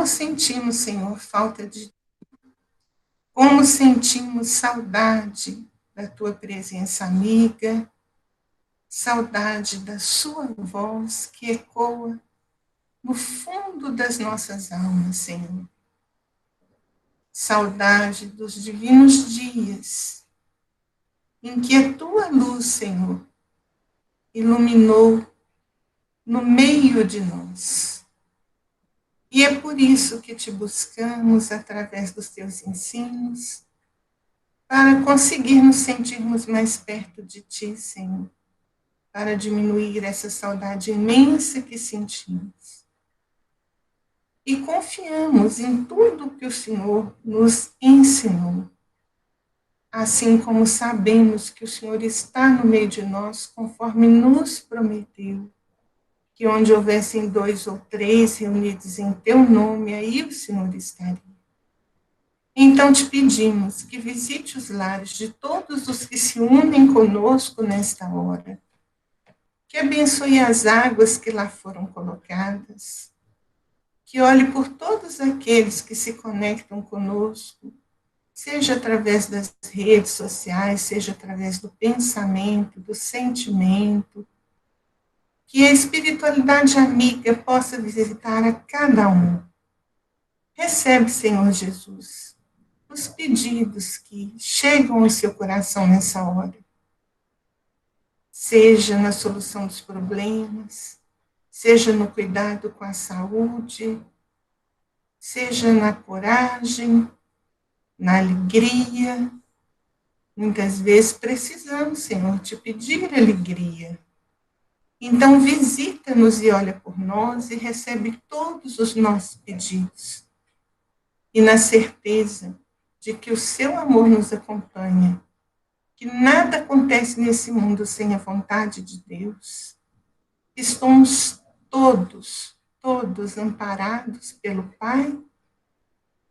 como sentimos, Senhor, falta de... Como sentimos saudade da tua presença amiga, saudade da sua voz que ecoa no fundo das nossas almas, Senhor. Saudade dos divinos dias em que a tua luz, Senhor, iluminou no meio de nós. E é por isso que te buscamos através dos teus ensinos, para conseguir nos sentirmos mais perto de ti, Senhor, para diminuir essa saudade imensa que sentimos. E confiamos em tudo que o Senhor nos ensinou, assim como sabemos que o Senhor está no meio de nós, conforme nos prometeu, que onde houvessem 2 ou 3 reunidos em teu nome, aí o Senhor estaria. Então te pedimos que visite os lares de todos os que se unem conosco nesta hora, que abençoe as águas que lá foram colocadas, que olhe por todos aqueles que se conectam conosco, seja através das redes sociais, seja através do pensamento, do sentimento, que a espiritualidade amiga possa visitar a cada um. Recebe, Senhor Jesus, os pedidos que chegam ao seu coração nessa hora, seja na solução dos problemas, seja no cuidado com a saúde, seja na coragem, na alegria. Muitas vezes precisamos, Senhor, te pedir alegria. Então visita-nos e olha por nós e recebe todos os nossos pedidos. E na certeza de que o seu amor nos acompanha, que nada acontece nesse mundo sem a vontade de Deus. Estamos todos amparados pelo Pai,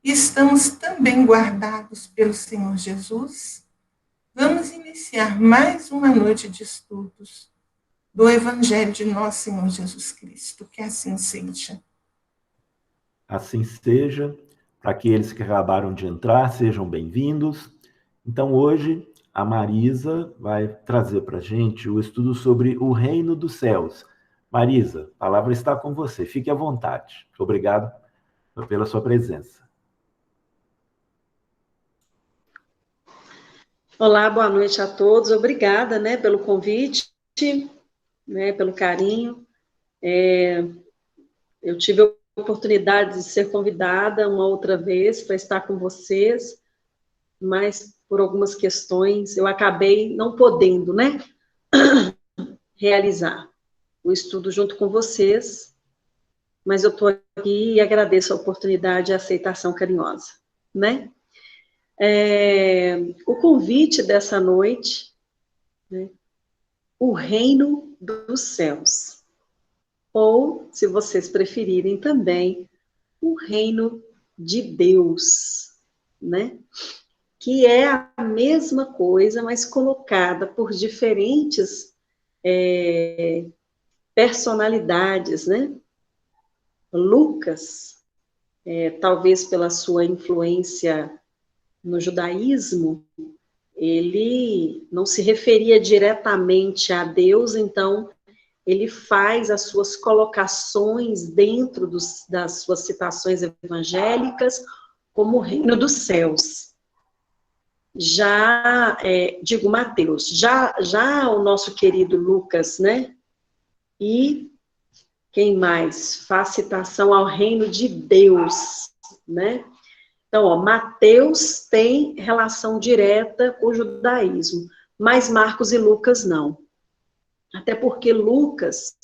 e estamos também guardados pelo Senhor Jesus. Vamos iniciar mais uma noite de estudos do Evangelho de nosso Senhor Jesus Cristo. Que assim seja. Assim seja. Para aqueles que acabaram de entrar, sejam bem-vindos. Então, hoje, a Marisa vai trazer para a gente o estudo sobre o Reino dos Céus. Marisa, a palavra está com você. Fique à vontade. Obrigado pela sua presença. Olá, boa noite a todos. Obrigada, pelo convite, pelo carinho. Eu tive a oportunidade de ser convidada uma outra vez para estar com vocês, mas por algumas questões eu acabei não podendo, realizar o estudo junto com vocês, mas eu estou aqui e agradeço a oportunidade e a aceitação carinhosa, O convite dessa noite, o reino dos céus, ou, se vocês preferirem também, o reino de Deus, que é a mesma coisa, mas colocada por diferentes personalidades, Lucas, talvez pela sua influência no judaísmo, ele não se referia diretamente a Deus, então ele faz as suas colocações dentro das suas citações evangélicas como o reino dos céus. Já, digo Mateus, já o nosso querido Lucas, e quem mais faz citação ao reino de Deus, Então, Mateus tem relação direta com o judaísmo, mas Marcos e Lucas não. Até porque Lucas,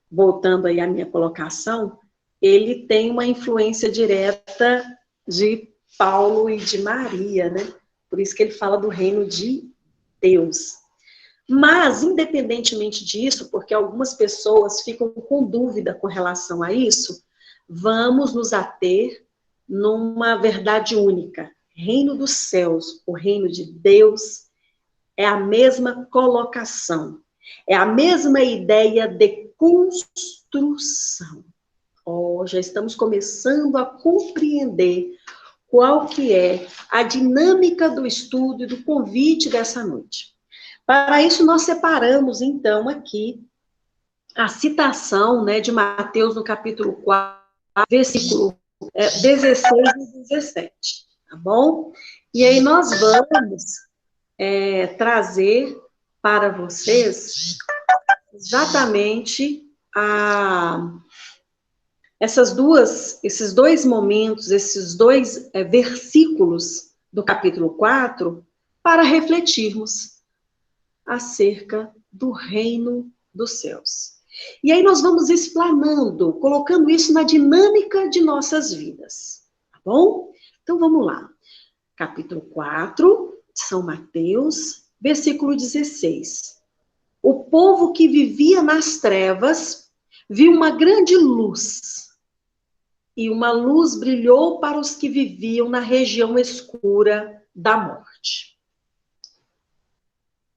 voltando aí à minha colocação, ele tem uma influência direta de Paulo e de Maria, Por isso que ele fala do reino de Deus. Mas, independentemente disso, porque algumas pessoas ficam com dúvida com relação a isso, vamos nos ater numa verdade única. Reino dos céus, o reino de Deus, é a mesma colocação, é a mesma ideia de construção. Já estamos começando a compreender qual que é a dinâmica do estudo e do convite dessa noite. Para isso, nós separamos, então, aqui a citação, né, de Mateus no capítulo 4, versículo 16 e 17, tá bom? E aí nós vamos trazer para vocês exatamente esses dois momentos, esses dois versículos do capítulo 4, para refletirmos acerca do reino dos céus. E aí nós vamos explanando, colocando isso na dinâmica de nossas vidas, tá bom? Então vamos lá. Capítulo 4, de São Mateus, versículo 16. O povo que vivia nas trevas viu uma grande luz, e uma luz brilhou para os que viviam na região escura da morte.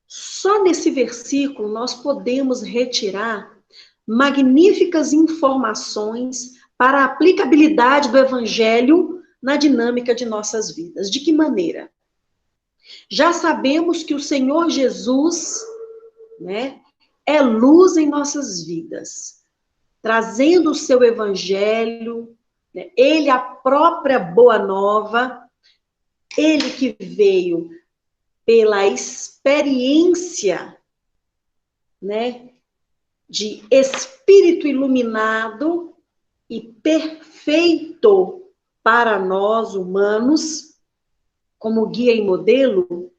Só nesse versículo nós podemos retirar magníficas informações para a aplicabilidade do Evangelho na dinâmica de nossas vidas. De que maneira? Já sabemos que o Senhor Jesus, né, é luz em nossas vidas, trazendo o seu Evangelho, né, ele a própria Boa Nova, ele que veio pela experiência, né, de espírito iluminado e perfeito para nós humanos, como guia e modelo,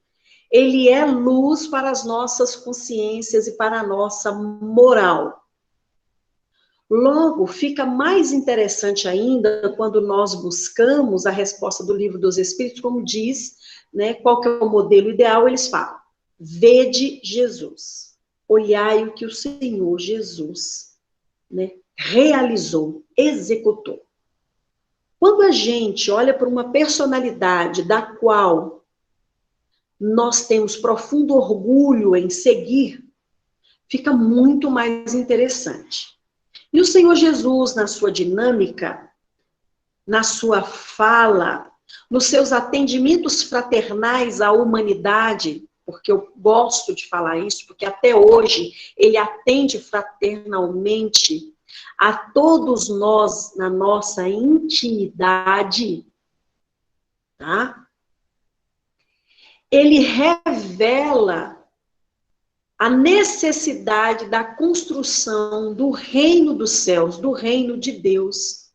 ele é luz para as nossas consciências e para a nossa moral. Logo, fica mais interessante ainda quando nós buscamos a resposta do Livro dos Espíritos, como diz, né, qual que é o modelo ideal, eles falam: vede Jesus, olhai o que o Senhor Jesus, né, realizou, executou. Quando a gente olha para uma personalidade da qual nós temos profundo orgulho em seguir, fica muito mais interessante. E o Senhor Jesus, na sua dinâmica, na sua fala, nos seus atendimentos fraternais à humanidade, porque eu gosto de falar isso, porque até hoje ele atende fraternalmente a todos nós na nossa intimidade, tá? Ele revela a necessidade da construção do reino dos céus, do reino de Deus,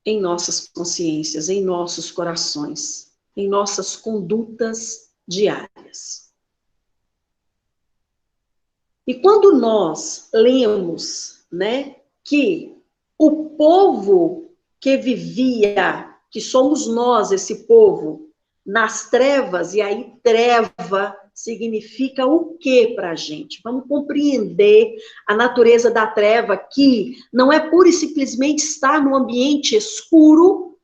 em nossas consciências, em nossos corações, em nossas condutas diárias. E quando nós lemos, né, que o povo que vivia, que somos nós, esse povo, nas trevas, e aí treva significa o que para a gente? Vamos compreender a natureza da treva, que não é pura e simplesmente estar num ambiente escuro,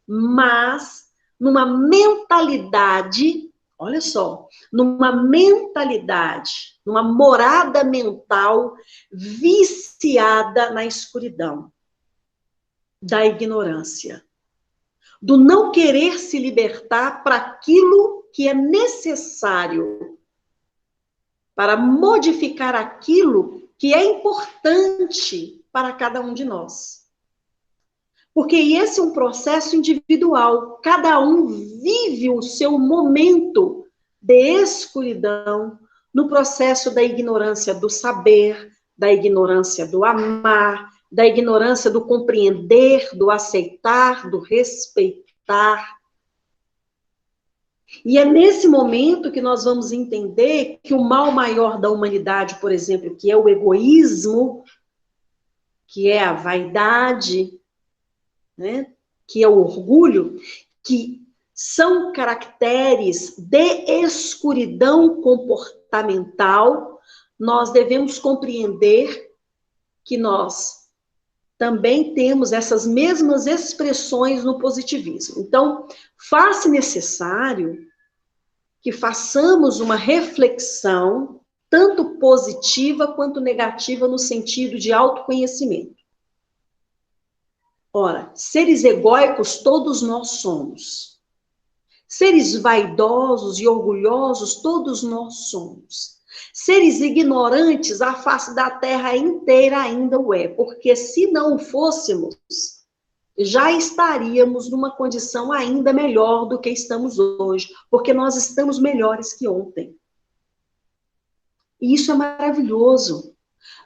mas numa mentalidade, olha só, numa mentalidade, numa morada mental viciada na escuridão, da ignorância, do não querer se libertar para aquilo que é necessário para modificar aquilo que é importante para cada um de nós. Porque esse é um processo individual. Cada um vive o seu momento de escuridão no processo da ignorância do saber, da ignorância do amar, da ignorância do compreender, do aceitar, do respeitar. E é nesse momento que nós vamos entender que o mal maior da humanidade, por exemplo, que é o egoísmo, que é a vaidade, né, que é o orgulho, que são caracteres de escuridão comportamental, nós devemos compreender que nós também temos essas mesmas expressões no positivismo. Então, faz-se necessário que façamos uma reflexão, tanto positiva quanto negativa, no sentido de autoconhecimento. Ora, seres egóicos todos nós somos. Seres vaidosos e orgulhosos todos nós somos. Seres ignorantes, a face da terra inteira ainda o é. Porque se não fôssemos, já estaríamos numa condição ainda melhor do que estamos hoje. Porque nós estamos melhores que ontem. E isso é maravilhoso.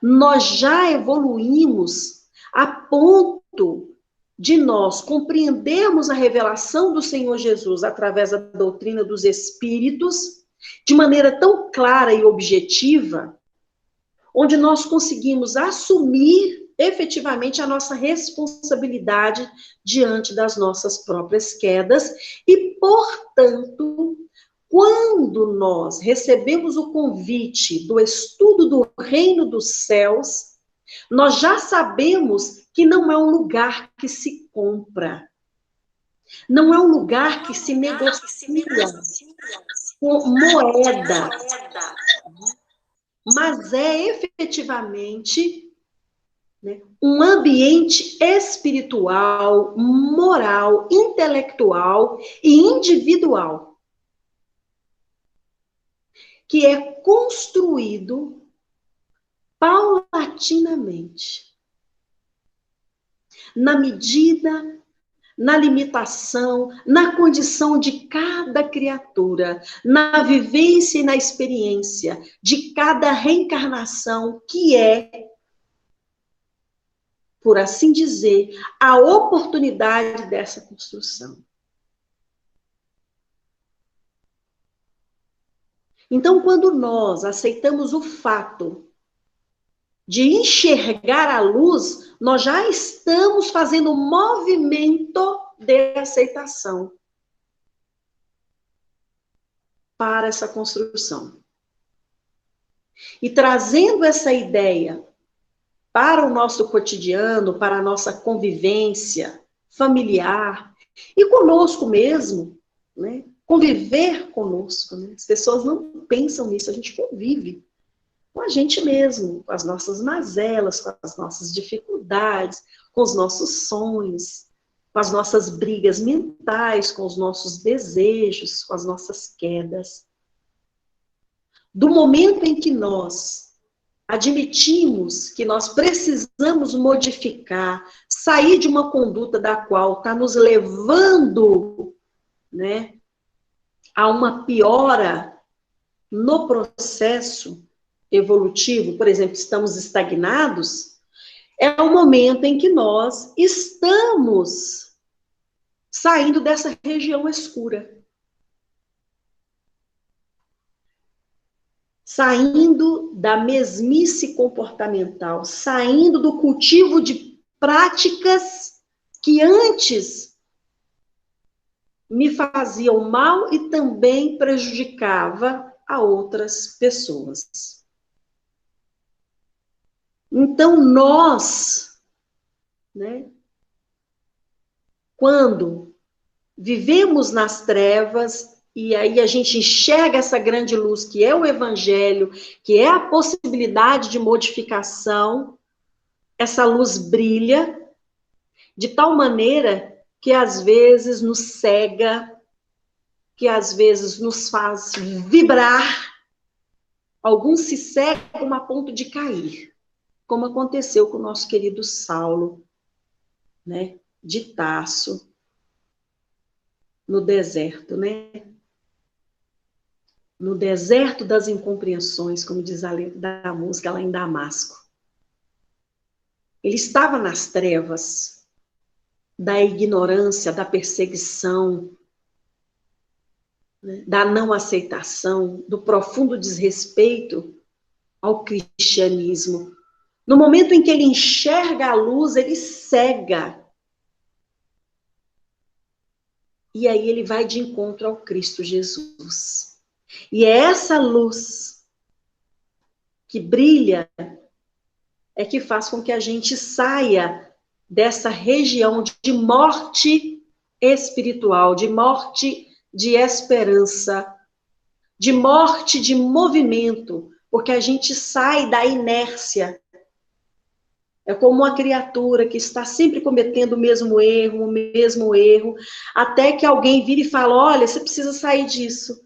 Nós já evoluímos a ponto de nós compreendermos a revelação do Senhor Jesus através da doutrina dos Espíritos, de maneira tão clara e objetiva, onde nós conseguimos assumir efetivamente a nossa responsabilidade diante das nossas próprias quedas e, portanto, quando nós recebemos o convite do estudo do reino dos céus, nós já sabemos que não é um lugar que se compra. Não é um lugar que se negocia com moeda. Mas é efetivamente, né, um ambiente espiritual, moral, intelectual e individual, que é construído paulatinamente, na medida, na limitação, na condição de cada criatura, na vivência e na experiência de cada reencarnação, que é, por assim dizer, a oportunidade dessa construção. Então, quando nós aceitamos o fato de enxergar a luz, nós já estamos fazendo um movimento de aceitação para essa construção. E trazendo essa ideia para o nosso cotidiano, para a nossa convivência familiar, e conosco mesmo, né? Conviver conosco, né? As pessoas não pensam nisso, a gente convive com a gente mesmo, com as nossas mazelas, com as nossas dificuldades, com os nossos sonhos, com as nossas brigas mentais, com os nossos desejos, com as nossas quedas. Do momento em que nós admitimos que nós precisamos modificar, sair de uma conduta da qual está nos levando, né, a uma piora no processo evolutivo, por exemplo, estamos estagnados, é o momento em que nós estamos saindo dessa região escura. Saindo da mesmice comportamental, saindo do cultivo de práticas que antes me faziam mal e também prejudicava a outras pessoas. Então, nós, né, quando vivemos nas trevas, e aí a gente enxerga essa grande luz que é o Evangelho, que é a possibilidade de modificação, essa luz brilha de tal maneira que às vezes nos cega, que às vezes nos faz vibrar. Alguns se cegam a ponto de cair, como aconteceu com o nosso querido Saulo, né, de Tarso, no deserto, né? No deserto das incompreensões, como diz a letra da música lá em Damasco. Ele estava nas trevas da ignorância, da perseguição, né, da não aceitação, do profundo desrespeito ao cristianismo. No momento em que ele enxerga a luz, ele cega. E aí ele vai de encontro ao Cristo Jesus. E é essa luz que brilha é que faz com que a gente saia dessa região de morte espiritual, de morte de esperança, de morte de movimento, porque a gente sai da inércia É como uma criatura que está sempre cometendo o mesmo erro, até que alguém vira e fala, olha, você precisa sair disso.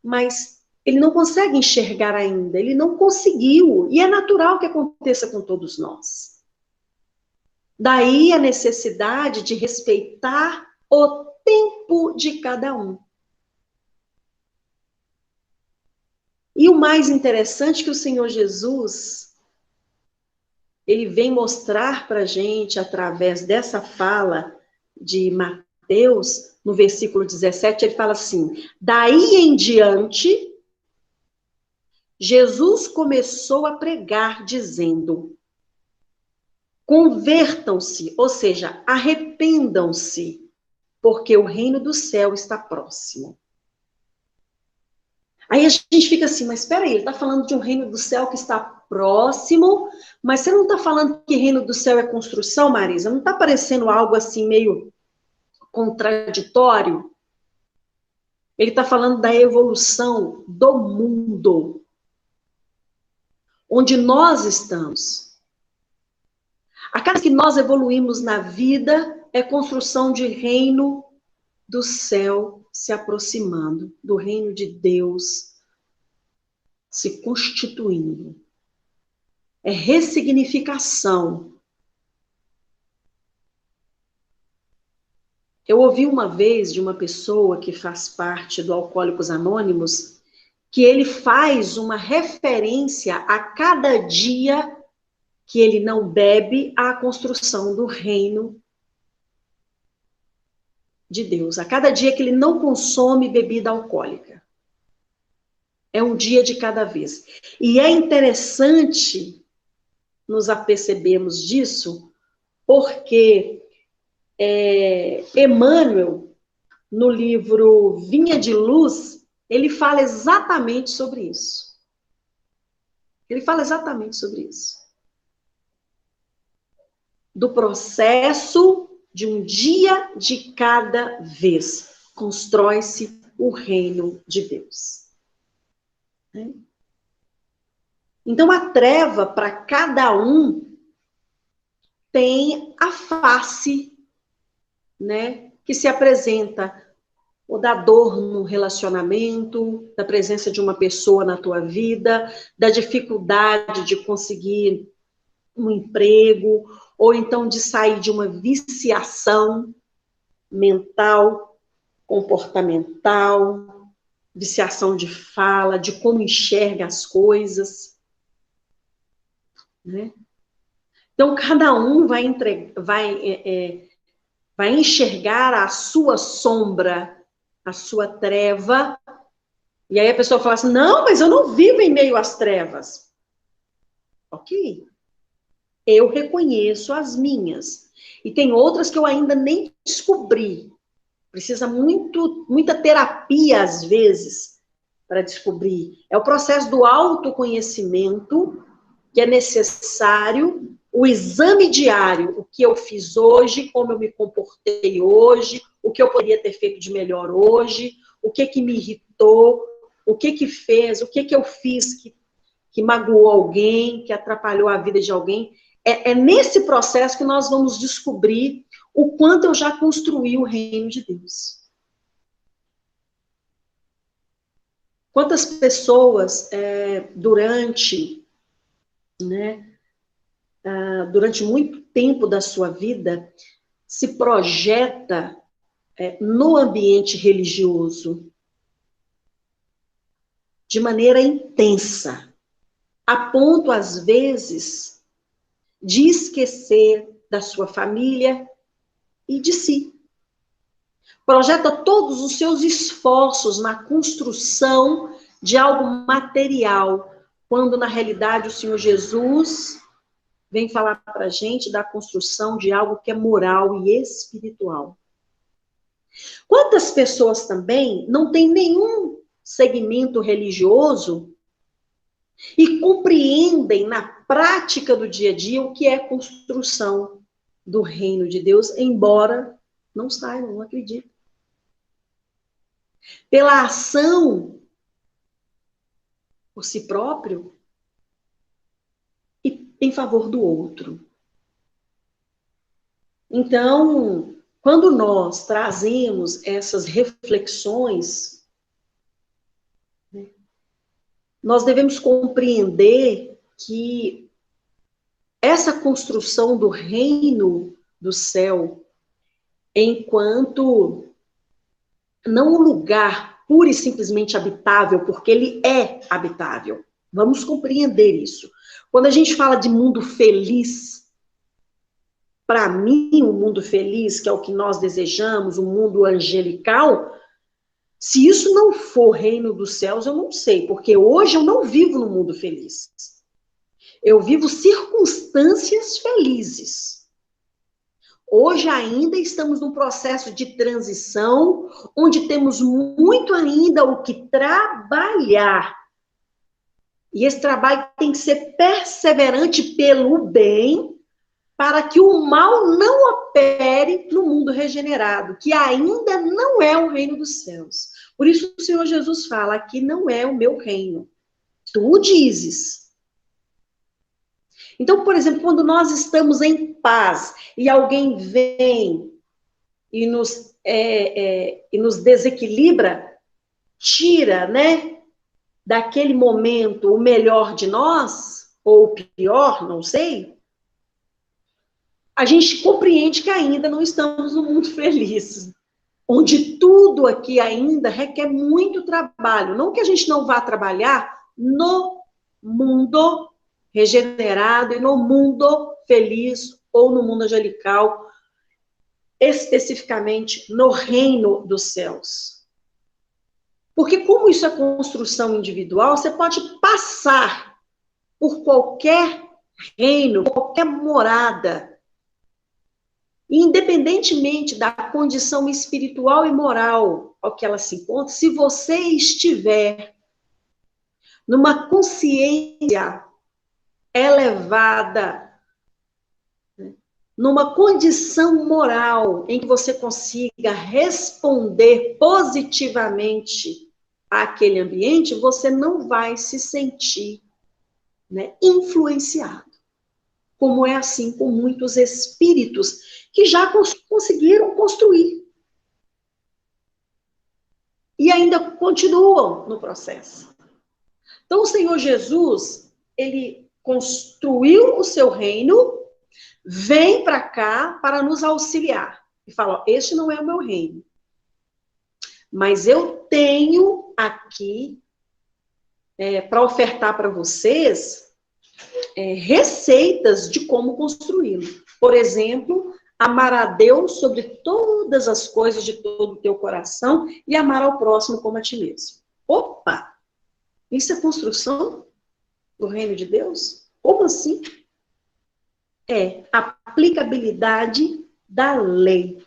Mas ele não consegue enxergar ainda, ele não conseguiu. E é natural que aconteça com todos nós. Daí a necessidade de respeitar o tempo de cada um. E o mais interessante é que o Senhor Jesus, ele vem mostrar para a gente, através dessa fala de Mateus, no versículo 17, ele fala assim, daí em diante, Jesus começou a pregar, dizendo, convertam-se, ou seja, arrependam-se, porque o reino do céu está próximo. Aí a gente fica assim, mas espera aí, ele está falando de um reino do céu que está próximo, mas você não está falando que reino do céu é construção, Marisa? Não está parecendo algo assim meio contraditório? Ele está falando da evolução do mundo, onde nós estamos. A cada que nós evoluímos na vida, é construção de reino do céu se aproximando, do reino de Deus se constituindo. É ressignificação. Eu ouvi uma vez de uma pessoa que faz parte do Alcoólicos Anônimos, que ele faz uma referência a cada dia que ele não bebe à construção do reino de Deus. A cada dia que ele não consome bebida alcoólica. É um dia de cada vez. E é interessante nos apercebermos disso, porque Emmanuel, no livro Vinha de Luz, ele fala exatamente sobre isso. Ele fala exatamente sobre isso. Do processo de um dia de cada vez, constrói-se o reino de Deus. Então, a treva, para cada um, tem a face, né, que se apresenta, ou da dor no relacionamento, da presença de uma pessoa na tua vida, da dificuldade de conseguir um emprego, ou então de sair de uma viciação mental, comportamental, viciação de fala, de como enxerga as coisas, né? Então, cada um vai enxergar a sua sombra, a sua treva, e aí a pessoa fala assim, não, mas eu não vivo em meio às trevas. Ok. Eu reconheço as minhas. E tem outras que eu ainda nem descobri. Precisa muita terapia, às vezes, para descobrir. É o processo do autoconhecimento que é necessário, o exame diário, o que eu fiz hoje, como eu me comportei hoje, o que eu poderia ter feito de melhor hoje, o que me irritou, o que fez, o que eu fiz que magoou alguém, que atrapalhou a vida de alguém. É nesse processo que nós vamos descobrir o quanto eu já construí o reino de Deus. Quantas pessoas, durante muito tempo da sua vida, se projeta no ambiente religioso de maneira intensa, a ponto, às vezes, de esquecer da sua família e de si. Projeta todos os seus esforços na construção de algo material, quando, na realidade, o Senhor Jesus vem falar para a gente da construção de algo que é moral e espiritual. Quantas pessoas também não têm nenhum segmento religioso e compreendem na prática do dia a dia o que é construção do reino de Deus, embora não saibam, não acreditem. Pela ação por si próprio e em favor do outro. Então, quando nós trazemos essas reflexões, né, nós devemos compreender que essa construção do reino do céu, enquanto não um lugar pura e simplesmente habitável, porque ele é habitável. Vamos compreender isso. Quando a gente fala de mundo feliz, para mim, o mundo feliz, que é o que nós desejamos, o mundo angelical, se isso não for reino dos céus, eu não sei, porque hoje eu não vivo no mundo feliz. Eu vivo circunstâncias felizes. Hoje ainda estamos num processo de transição, onde temos muito ainda o que trabalhar. E esse trabalho tem que ser perseverante pelo bem, para que o mal não opere no mundo regenerado, que ainda não é o reino dos céus. Por isso o Senhor Jesus fala, aqui não é o meu reino. Tu o dizes. Então, por exemplo, quando nós estamos em paz e alguém vem e nos desequilibra, tira, né, daquele momento o melhor de nós, ou o pior, não sei, a gente compreende que ainda não estamos no mundo feliz, onde tudo aqui ainda requer muito trabalho. Não que a gente não vá trabalhar no mundo regenerado e no mundo feliz ou no mundo angelical, especificamente no reino dos céus. Porque como isso é construção individual, você pode passar por qualquer reino, qualquer morada, independentemente da condição espiritual e moral ao que ela se encontra, se você estiver numa consciência elevada, numa condição moral em que você consiga responder positivamente àquele ambiente, você não vai se sentir, né, influenciado. Como é assim com muitos espíritos que já conseguiram construir. E ainda continuam no processo. Então, o Senhor Jesus, ele construiu o seu reino, vem para cá para nos auxiliar. E fala, ó, este não é o meu reino. Mas eu tenho aqui, para ofertar para vocês, receitas de como construí-lo. Por exemplo, amar a Deus sobre todas as coisas de todo o teu coração e amar ao próximo como a ti mesmo. Opa! Isso é construção do reino de Deus? Como assim? É aplicabilidade da lei.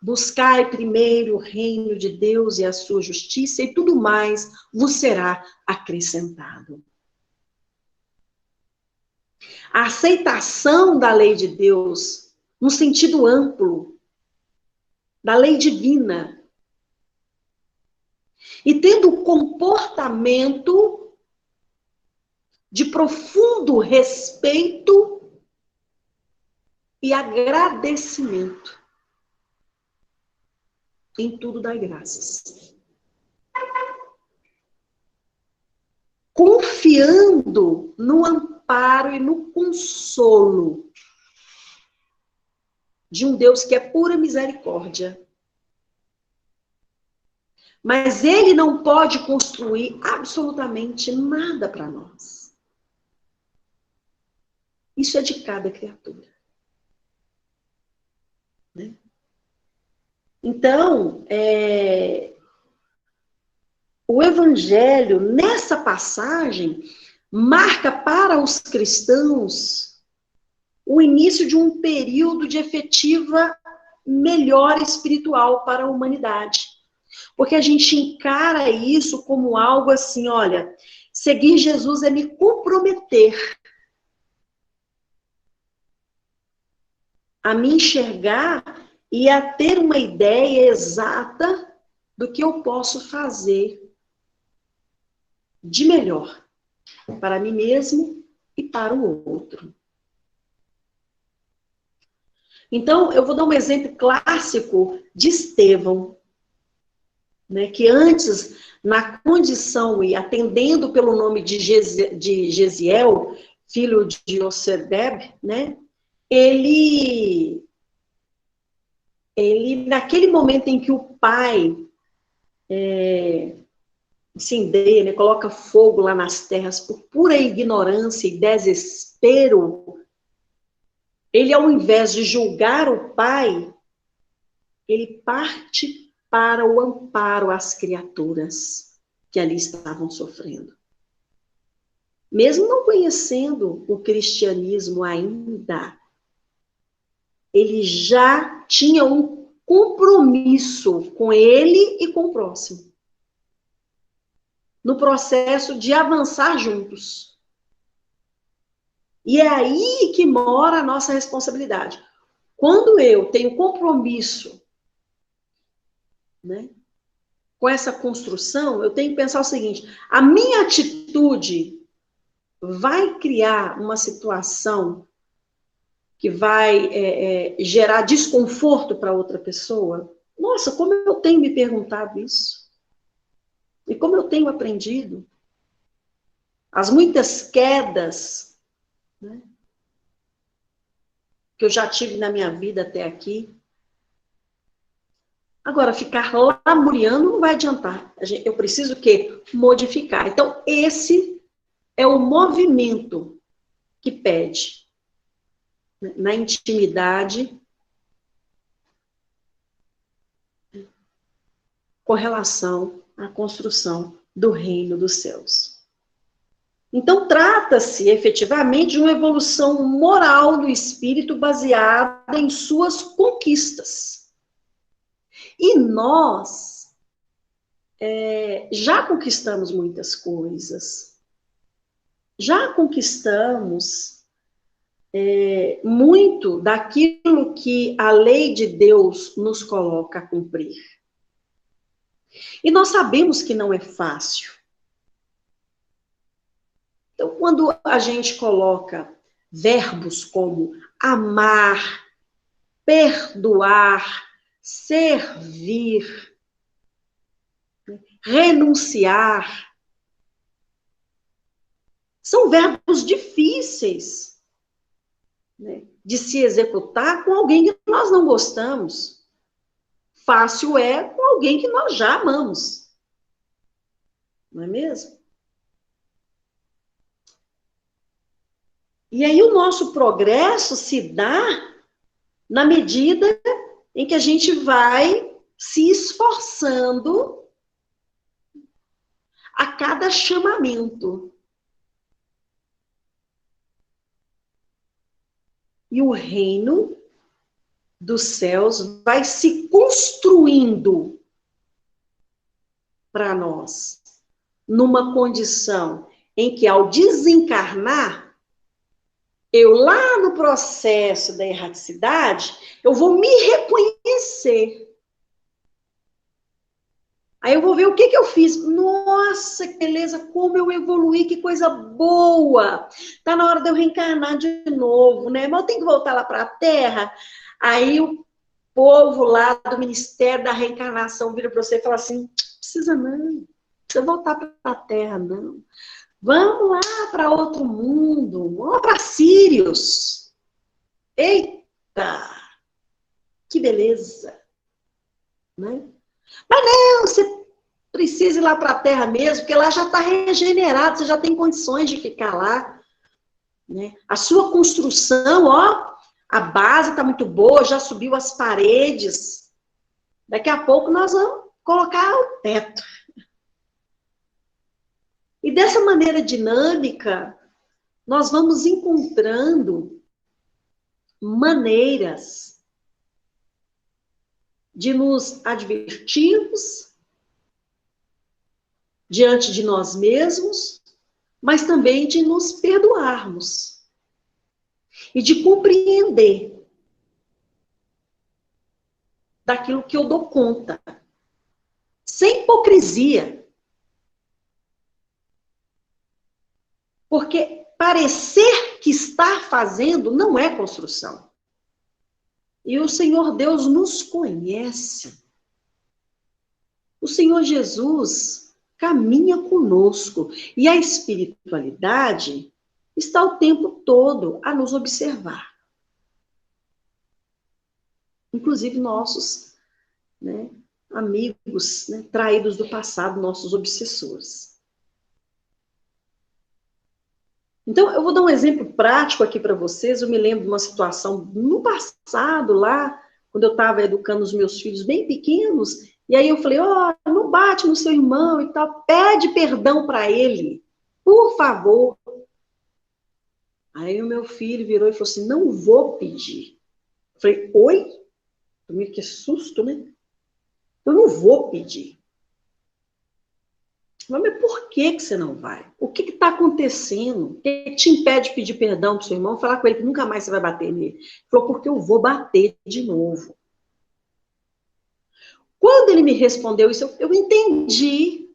Buscai primeiro o reino de Deus e a sua justiça, e tudo mais vos será acrescentado. A aceitação da lei de Deus, no sentido amplo, da lei divina, e tendo o comportamento de profundo respeito e agradecimento. Em tudo dai graças. Confiando no amparo e no consolo de um Deus que é pura misericórdia. Mas ele não pode construir absolutamente nada para nós. Isso é de cada criatura. Né? Então, o Evangelho, nessa passagem, marca para os cristãos o início de um período de efetiva melhora espiritual para a humanidade. Porque a gente encara isso como algo assim, olha, seguir Jesus é me comprometer a me enxergar e a ter uma ideia exata do que eu posso fazer de melhor para mim mesmo e para o outro. Então, eu vou dar um exemplo clássico de Estevão, né, que antes, na condição e atendendo pelo nome de Gesiel, filho de Ocedeb, né, ele, naquele momento em que o pai incendeia, né, coloca fogo lá nas terras por pura ignorância e desespero, ele, ao invés de julgar o pai, ele parte para o amparo às criaturas que ali estavam sofrendo. Mesmo não conhecendo o cristianismo ainda, ele já tinha um compromisso com ele e com o próximo, no processo de avançar juntos. E é aí que mora a nossa responsabilidade. Quando eu tenho compromisso, né, com essa construção, eu tenho que pensar o seguinte: a minha atitude vai criar uma situação que vai gerar desconforto para outra pessoa? Nossa, como eu tenho me perguntado isso. E como eu tenho aprendido. As muitas quedas, né, que eu já tive na minha vida até aqui. Agora, ficar lamuriando não vai adiantar. Eu preciso o quê? Modificar. Então, esse é o movimento que pede, né, na intimidade, com relação à construção do reino dos céus. Então, trata-se efetivamente de uma evolução moral do espírito baseada em suas conquistas. E nós já conquistamos muitas coisas. Já conquistamos muito daquilo que a lei de Deus nos coloca a cumprir. E nós sabemos que não é fácil. Então, quando a gente coloca verbos como amar, perdoar, servir, renunciar, são verbos difíceis, né, de se executar com alguém que nós não gostamos. Fácil é com alguém que nós já amamos. Não é mesmo? E aí o nosso progresso se dá na medida em que a gente vai se esforçando a cada chamamento. E o reino dos céus vai se construindo para nós, numa condição em que, ao desencarnar, eu lá no processo da erraticidade, eu vou me reconhecer. Aí eu vou ver o que eu fiz. Nossa, que beleza, como eu evoluí, que coisa boa. Tá na hora de eu reencarnar de novo, né? Mas eu tenho que voltar lá para a Terra. Aí o povo lá do Ministério da Reencarnação vira para você e fala assim: precisa não, precisa voltar para a Terra, não. Vamos lá para outro mundo, vamos para Sírios. Eita, que beleza. Né? Mas não, você precisa ir lá para a Terra mesmo, porque lá já está regenerado, você já tem condições de ficar lá. Né? A sua construção, ó, a base está muito boa, já subiu as paredes. Daqui a pouco nós vamos colocar o teto. E dessa maneira dinâmica, nós vamos encontrando maneiras de nos advertirmos diante de nós mesmos, mas também de nos perdoarmos e de compreender daquilo que eu dou conta, sem hipocrisia. Porque parecer que está fazendo não é construção. E o Senhor Deus nos conhece. O Senhor Jesus caminha conosco. E a espiritualidade está o tempo todo a nos observar. Inclusive nossos, né, amigos, né, traídos do passado, nossos obsessores. Então, eu vou dar um exemplo prático aqui para vocês. Eu me lembro de uma situação no passado, lá, quando eu estava educando os meus filhos bem pequenos, e aí eu falei, não bate no seu irmão e tal, pede perdão para ele, por favor. Aí o meu filho virou e falou assim, não vou pedir. Eu falei, oi? Que susto, né? Eu não vou pedir. Mas por que você não vai? O que está acontecendo? O que te impede de pedir perdão para o seu irmão? Falar com ele que nunca mais você vai bater nele. Ele falou, porque eu vou bater de novo. Quando ele me respondeu isso, eu entendi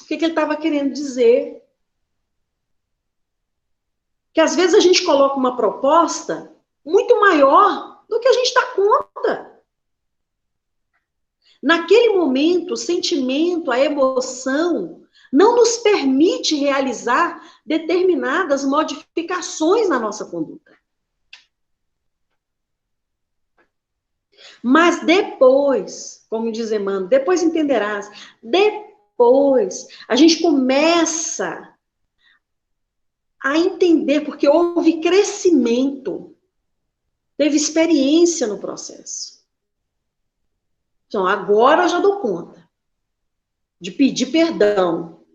o que ele estava querendo dizer. Que às vezes a gente coloca uma proposta muito maior do que a gente dá conta. Naquele momento, o sentimento, a emoção, não nos permite realizar determinadas modificações na nossa conduta. Mas depois, como diz Emmanuel, depois entenderás, depois a gente começa a entender, porque houve crescimento, teve experiência no processo. Então, agora eu já dou conta de pedir perdão.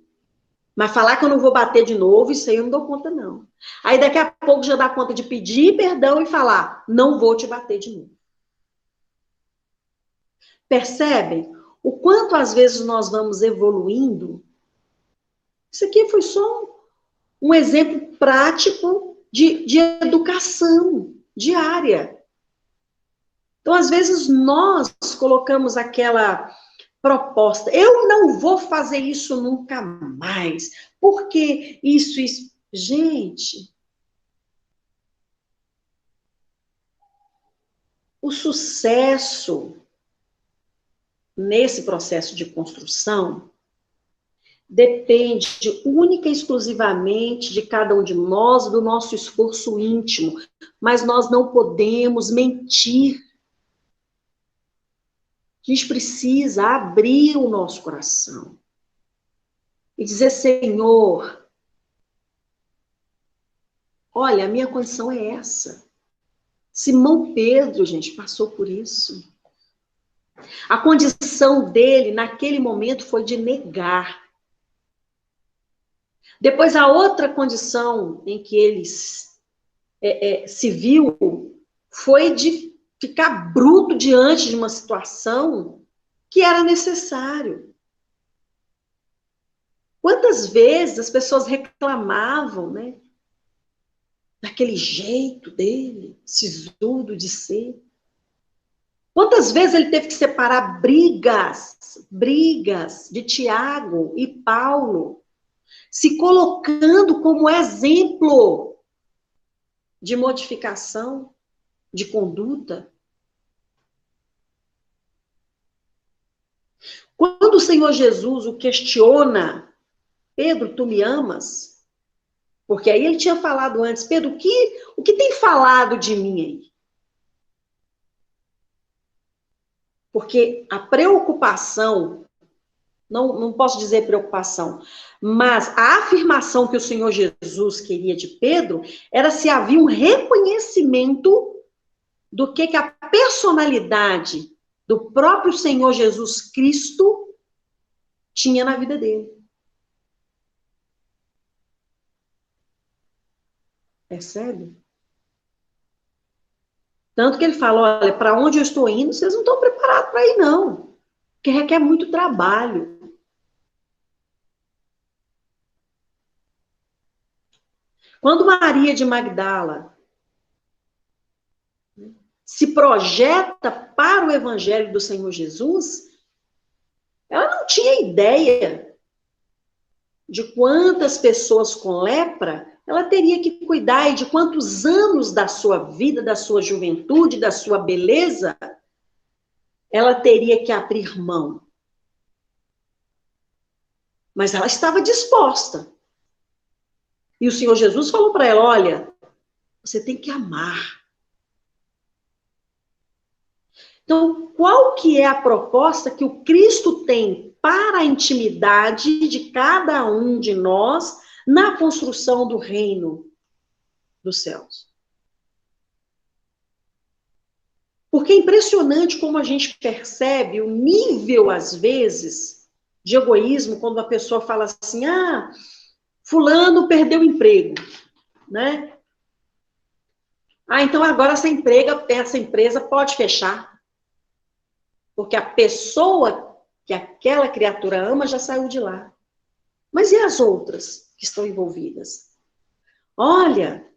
Mas falar que eu não vou bater de novo, isso aí eu não dou conta, não. Aí daqui a pouco já dá conta de pedir perdão e falar, não vou te bater de novo. Percebem o quanto às vezes nós vamos evoluindo? Isso aqui foi só um exemplo prático de educação diária. Então, às vezes, nós colocamos aquela proposta, eu não vou fazer isso nunca mais, porque isso... Gente, o sucesso nesse processo de construção depende única e exclusivamente de cada um de nós, do nosso esforço íntimo, mas nós não podemos mentir. A gente precisa abrir o nosso coração e dizer, Senhor, olha, a minha condição é essa. Simão Pedro, gente, passou por isso. A condição dele, naquele momento, foi de negar. Depois, a outra condição em que ele se viu foi de ficar bruto diante de uma situação que era necessário. Quantas vezes as pessoas reclamavam, né? Daquele jeito dele, sisudo de ser. Quantas vezes ele teve que separar brigas de Tiago e Paulo, se colocando como exemplo de modificação de conduta. Quando o Senhor Jesus o questiona, Pedro, tu me amas? Porque aí ele tinha falado antes, Pedro, o que tem falado de mim aí? Porque a preocupação, não posso dizer preocupação, mas a afirmação que o Senhor Jesus queria de Pedro era se havia um reconhecimento do que a personalidade do próprio Senhor Jesus Cristo tinha na vida dele. Percebe? Tanto que ele fala, olha, para onde eu estou indo, vocês não estão preparados para ir, não. Porque requer muito trabalho. Quando Maria de Magdala se projeta para o evangelho do Senhor Jesus, ela não tinha ideia de quantas pessoas com lepra ela teria que cuidar de quantos anos da sua vida, da sua juventude, da sua beleza, ela teria que abrir mão. Mas ela estava disposta. E o Senhor Jesus falou para ela, olha, você tem que amar. Então, qual que é a proposta que o Cristo tem para a intimidade de cada um de nós na construção do reino dos céus? Porque é impressionante como a gente percebe o nível, às vezes, de egoísmo, quando a pessoa fala assim, fulano perdeu o emprego, né? Então agora essa empresa pode fechar. Porque a pessoa que aquela criatura ama já saiu de lá. Mas e as outras que estão envolvidas? Olha,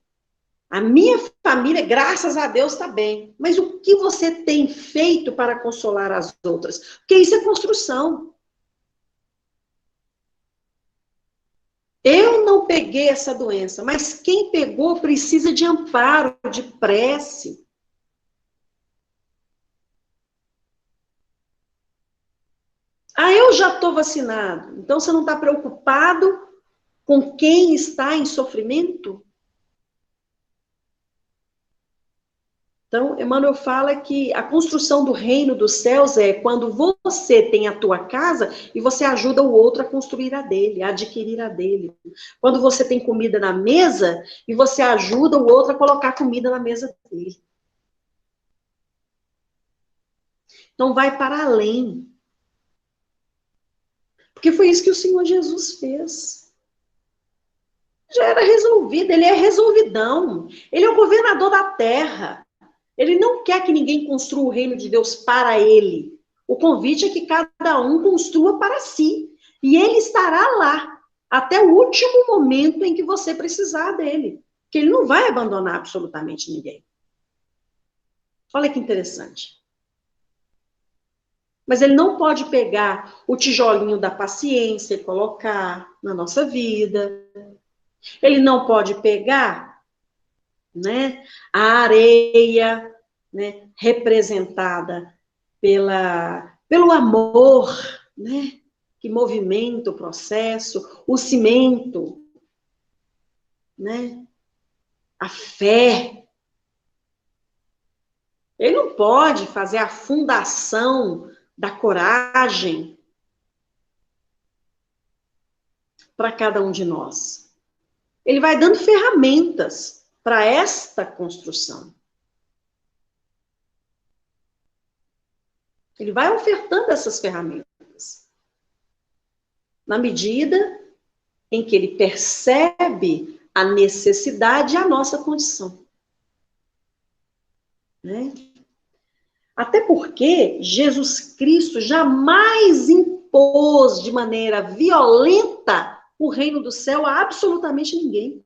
a minha família, graças a Deus, está bem. Mas o que você tem feito para consolar as outras? Porque isso é construção. Eu não peguei essa doença, mas quem pegou precisa de amparo, de prece. Eu já estou vacinado. Então, você não está preocupado com quem está em sofrimento? Então, Emmanuel fala que a construção do reino dos céus é quando você tem a tua casa e você ajuda o outro a construir a dele, a adquirir a dele. Quando você tem comida na mesa e você ajuda o outro a colocar comida na mesa dele. Então, vai para além. Porque foi isso que o Senhor Jesus fez. Já era resolvido, ele é resolvidão. Ele é o governador da terra. Ele não quer que ninguém construa o reino de Deus para ele. O convite é que cada um construa para si. E ele estará lá, até o último momento em que você precisar dele. Porque ele não vai abandonar absolutamente ninguém. Olha que interessante. Mas ele não pode pegar o tijolinho da paciência e colocar na nossa vida. Ele não pode pegar, né, a areia, né, representada pelo amor, né, que movimenta o processo, o cimento, né, a fé. Ele não pode fazer a fundação da coragem para cada um de nós. Ele vai dando ferramentas para esta construção. Ele vai ofertando essas ferramentas. Na medida em que ele percebe a necessidade e a nossa condição. Né? Até porque Jesus Cristo jamais impôs de maneira violenta o reino do céu a absolutamente ninguém.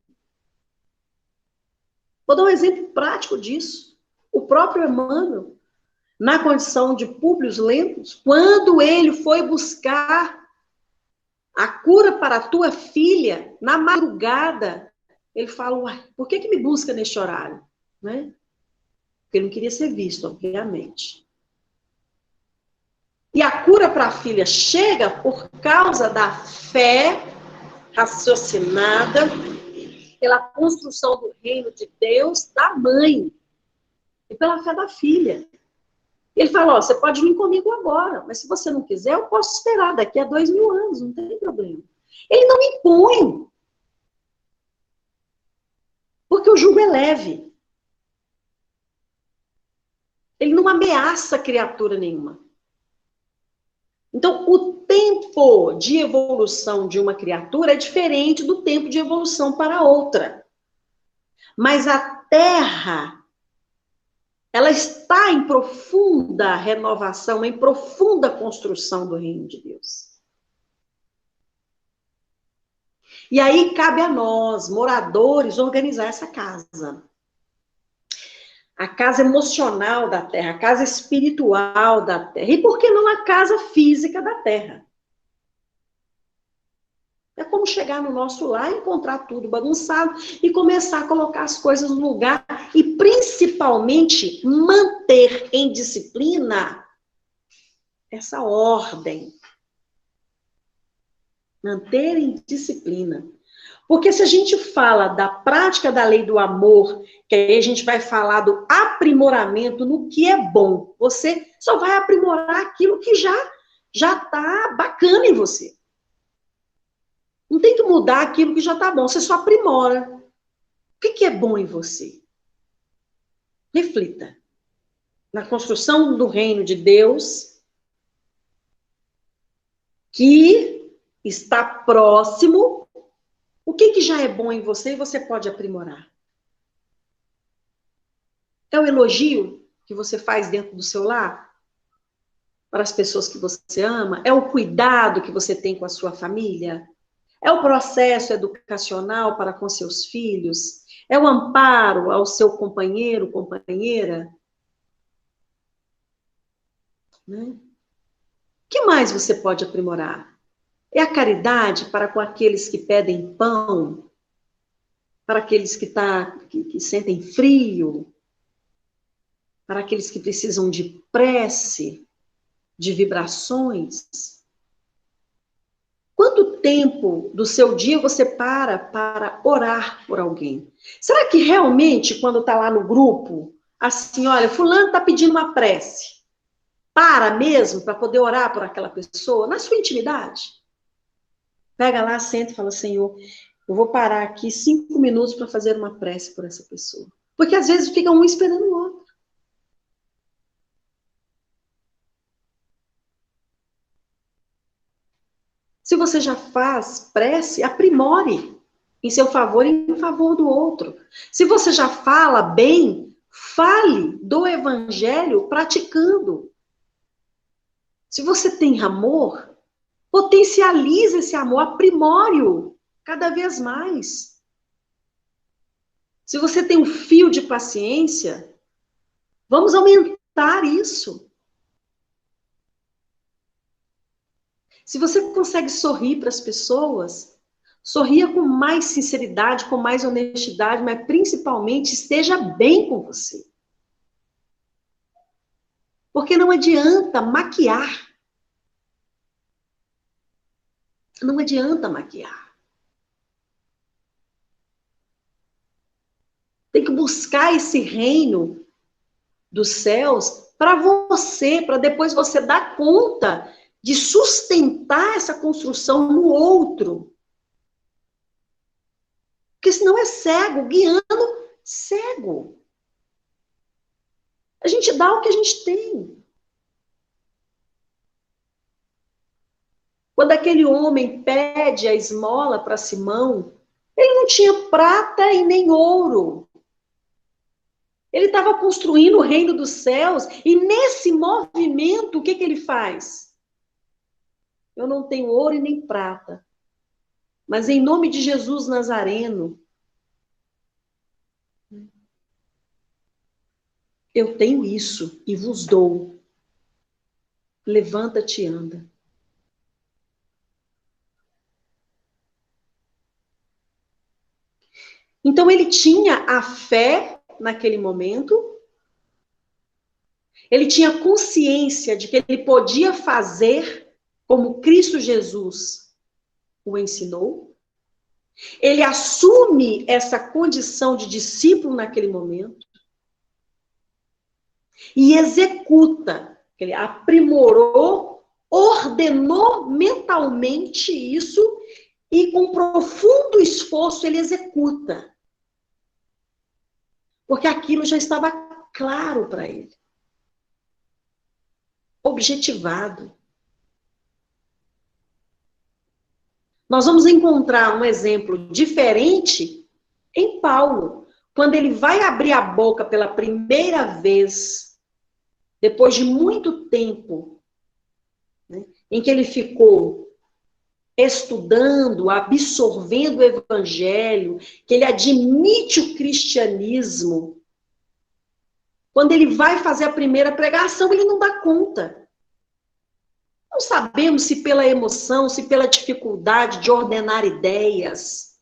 Vou dar um exemplo prático disso. O próprio Emmanuel, na condição de Públio Lentulus, quando ele foi buscar a cura para a tua filha, na madrugada, ele fala, por que me busca neste horário? Né? Porque ele não queria ser visto, obviamente. E a cura para a filha chega por causa da fé raciocinada pela construção do reino de Deus da mãe e pela fé da filha. Ele fala, você pode vir comigo agora, mas se você não quiser, eu posso esperar daqui a 2000 anos, não tem problema. Ele não impõe, porque o jugo é leve. Ele não ameaça criatura nenhuma. Então, o tempo de evolução de uma criatura é diferente do tempo de evolução para outra. Mas a Terra, ela está em profunda renovação, em profunda construção do reino de Deus. E aí cabe a nós, moradores, organizar essa casa. A casa emocional da Terra, a casa espiritual da Terra. E por que não a casa física da Terra? É como chegar no nosso lar, encontrar tudo bagunçado e começar a colocar as coisas no lugar e, principalmente, manter em disciplina essa ordem. Manter em disciplina. Porque se a gente fala da prática da lei do amor, que aí a gente vai falar do aprimoramento no que é bom, você só vai aprimorar aquilo que já está bacana em você. Não tem que mudar aquilo que já está bom, você só aprimora. O que é bom em você? Reflita. Na construção do reino de Deus, que está próximo, o que já é bom em você e você pode aprimorar? É o elogio que você faz dentro do seu lar? Para as pessoas que você ama? É o cuidado que você tem com a sua família? É o processo educacional para com seus filhos? É o amparo ao seu companheiro, companheira? Né? O que mais você pode aprimorar? É a caridade para com aqueles que pedem pão? Para aqueles que sentem frio? Para aqueles que precisam de prece? De vibrações? Quanto tempo do seu dia você para orar por alguém? Será que realmente, quando está lá no grupo, assim, olha, fulano está pedindo uma prece, para mesmo para poder orar por aquela pessoa, na sua intimidade? Pega lá, senta e fala, Senhor, eu vou parar aqui 5 minutos para fazer uma prece por essa pessoa. Porque às vezes fica um esperando o outro. Se você já faz prece, aprimore em seu favor e em favor do outro. Se você já fala bem, fale do evangelho praticando. Se você tem amor, potencialize esse amor, aprimore-o cada vez mais. Se você tem um fio de paciência, vamos aumentar isso. Se você consegue sorrir para as pessoas, sorria com mais sinceridade, com mais honestidade, mas principalmente esteja bem com você. Porque não adianta maquiar. Não adianta maquiar. Tem que buscar esse reino dos céus para você, para depois você dar conta de sustentar essa construção no outro. Porque senão é cego, guiando cego. A gente dá o que a gente tem. Quando aquele homem pede a esmola para Simão, ele não tinha prata e nem ouro. Ele estava construindo o reino dos céus, e nesse movimento, o que ele faz? Eu não tenho ouro e nem prata, mas em nome de Jesus Nazareno, eu tenho isso e vos dou. Levanta-te e anda. Então ele tinha a fé naquele momento, ele tinha consciência de que ele podia fazer como Cristo Jesus o ensinou, ele assume essa condição de discípulo naquele momento e executa, ele aprimorou, ordenou mentalmente isso e com profundo esforço ele executa. Porque aquilo já estava claro para ele. Objetivado. Nós vamos encontrar um exemplo diferente em Paulo, quando ele vai abrir a boca pela primeira vez, depois de muito tempo, né, em que ele ficou estudando, absorvendo o evangelho, que ele admite o cristianismo. Quando ele vai fazer a primeira pregação, ele não dá conta. Não sabemos se pela emoção, se pela dificuldade de ordenar ideias.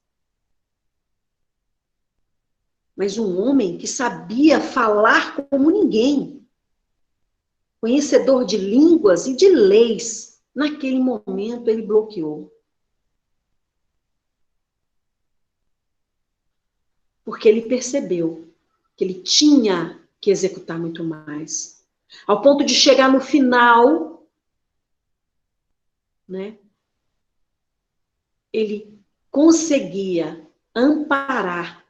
Mas um homem que sabia falar como ninguém, conhecedor de línguas e de leis, naquele momento ele bloqueou. Porque ele percebeu que ele tinha que executar muito mais. Ao ponto de chegar no final, né? Ele conseguia amparar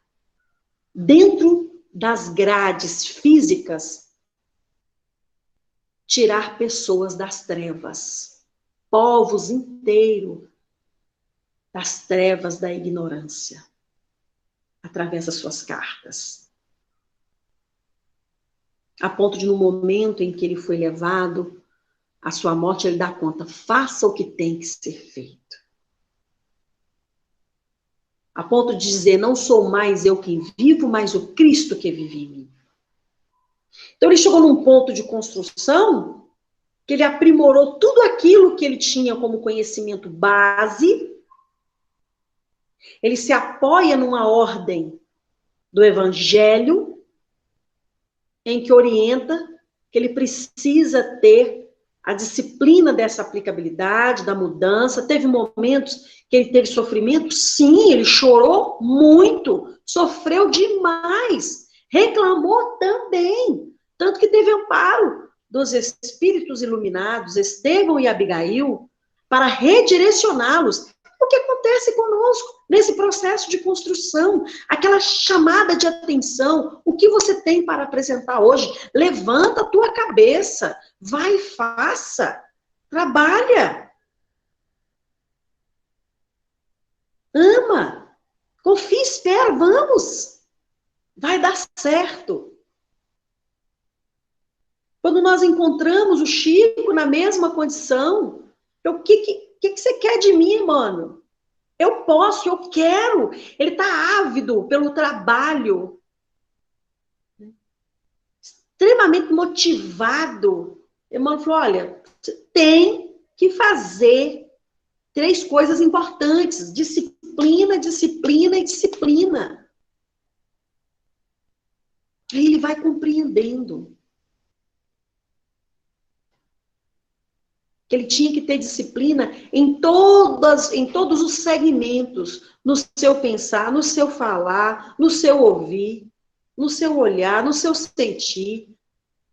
dentro das grades físicas, tirar pessoas das trevas, povos inteiros das trevas da ignorância, através das suas cartas. A ponto de, no momento em que ele foi levado à sua morte, ele dá conta, faça o que tem que ser feito. A ponto de dizer, não sou mais eu quem vivo, mas o Cristo que vive em mim. Então ele chegou num ponto de construção que ele aprimorou tudo aquilo que ele tinha como conhecimento base. Ele se apoia numa ordem do Evangelho, em que orienta que ele precisa ter a disciplina dessa aplicabilidade, da mudança. Teve momentos que ele teve sofrimento, sim, ele chorou muito, sofreu demais, reclamou também, tanto que teve amparo dos espíritos iluminados, Estevão e Abigail, para redirecioná-los. O que acontece conosco nesse processo de construção? Aquela chamada de atenção. O que você tem para apresentar hoje? Levanta a tua cabeça. Vai e faça. Trabalha. Ama. Confia, espera. Vamos. Vai dar certo. Quando nós encontramos o Chico na mesma condição, o que você quer de mim, mano? Eu posso, eu quero. Ele está ávido pelo trabalho. Extremamente motivado. Emmanuel falou, olha, você tem que fazer 3 coisas importantes. Disciplina, disciplina e disciplina. Aí ele vai compreendendo que ele tinha que ter disciplina em todos os segmentos, no seu pensar, no seu falar, no seu ouvir, no seu olhar, no seu sentir,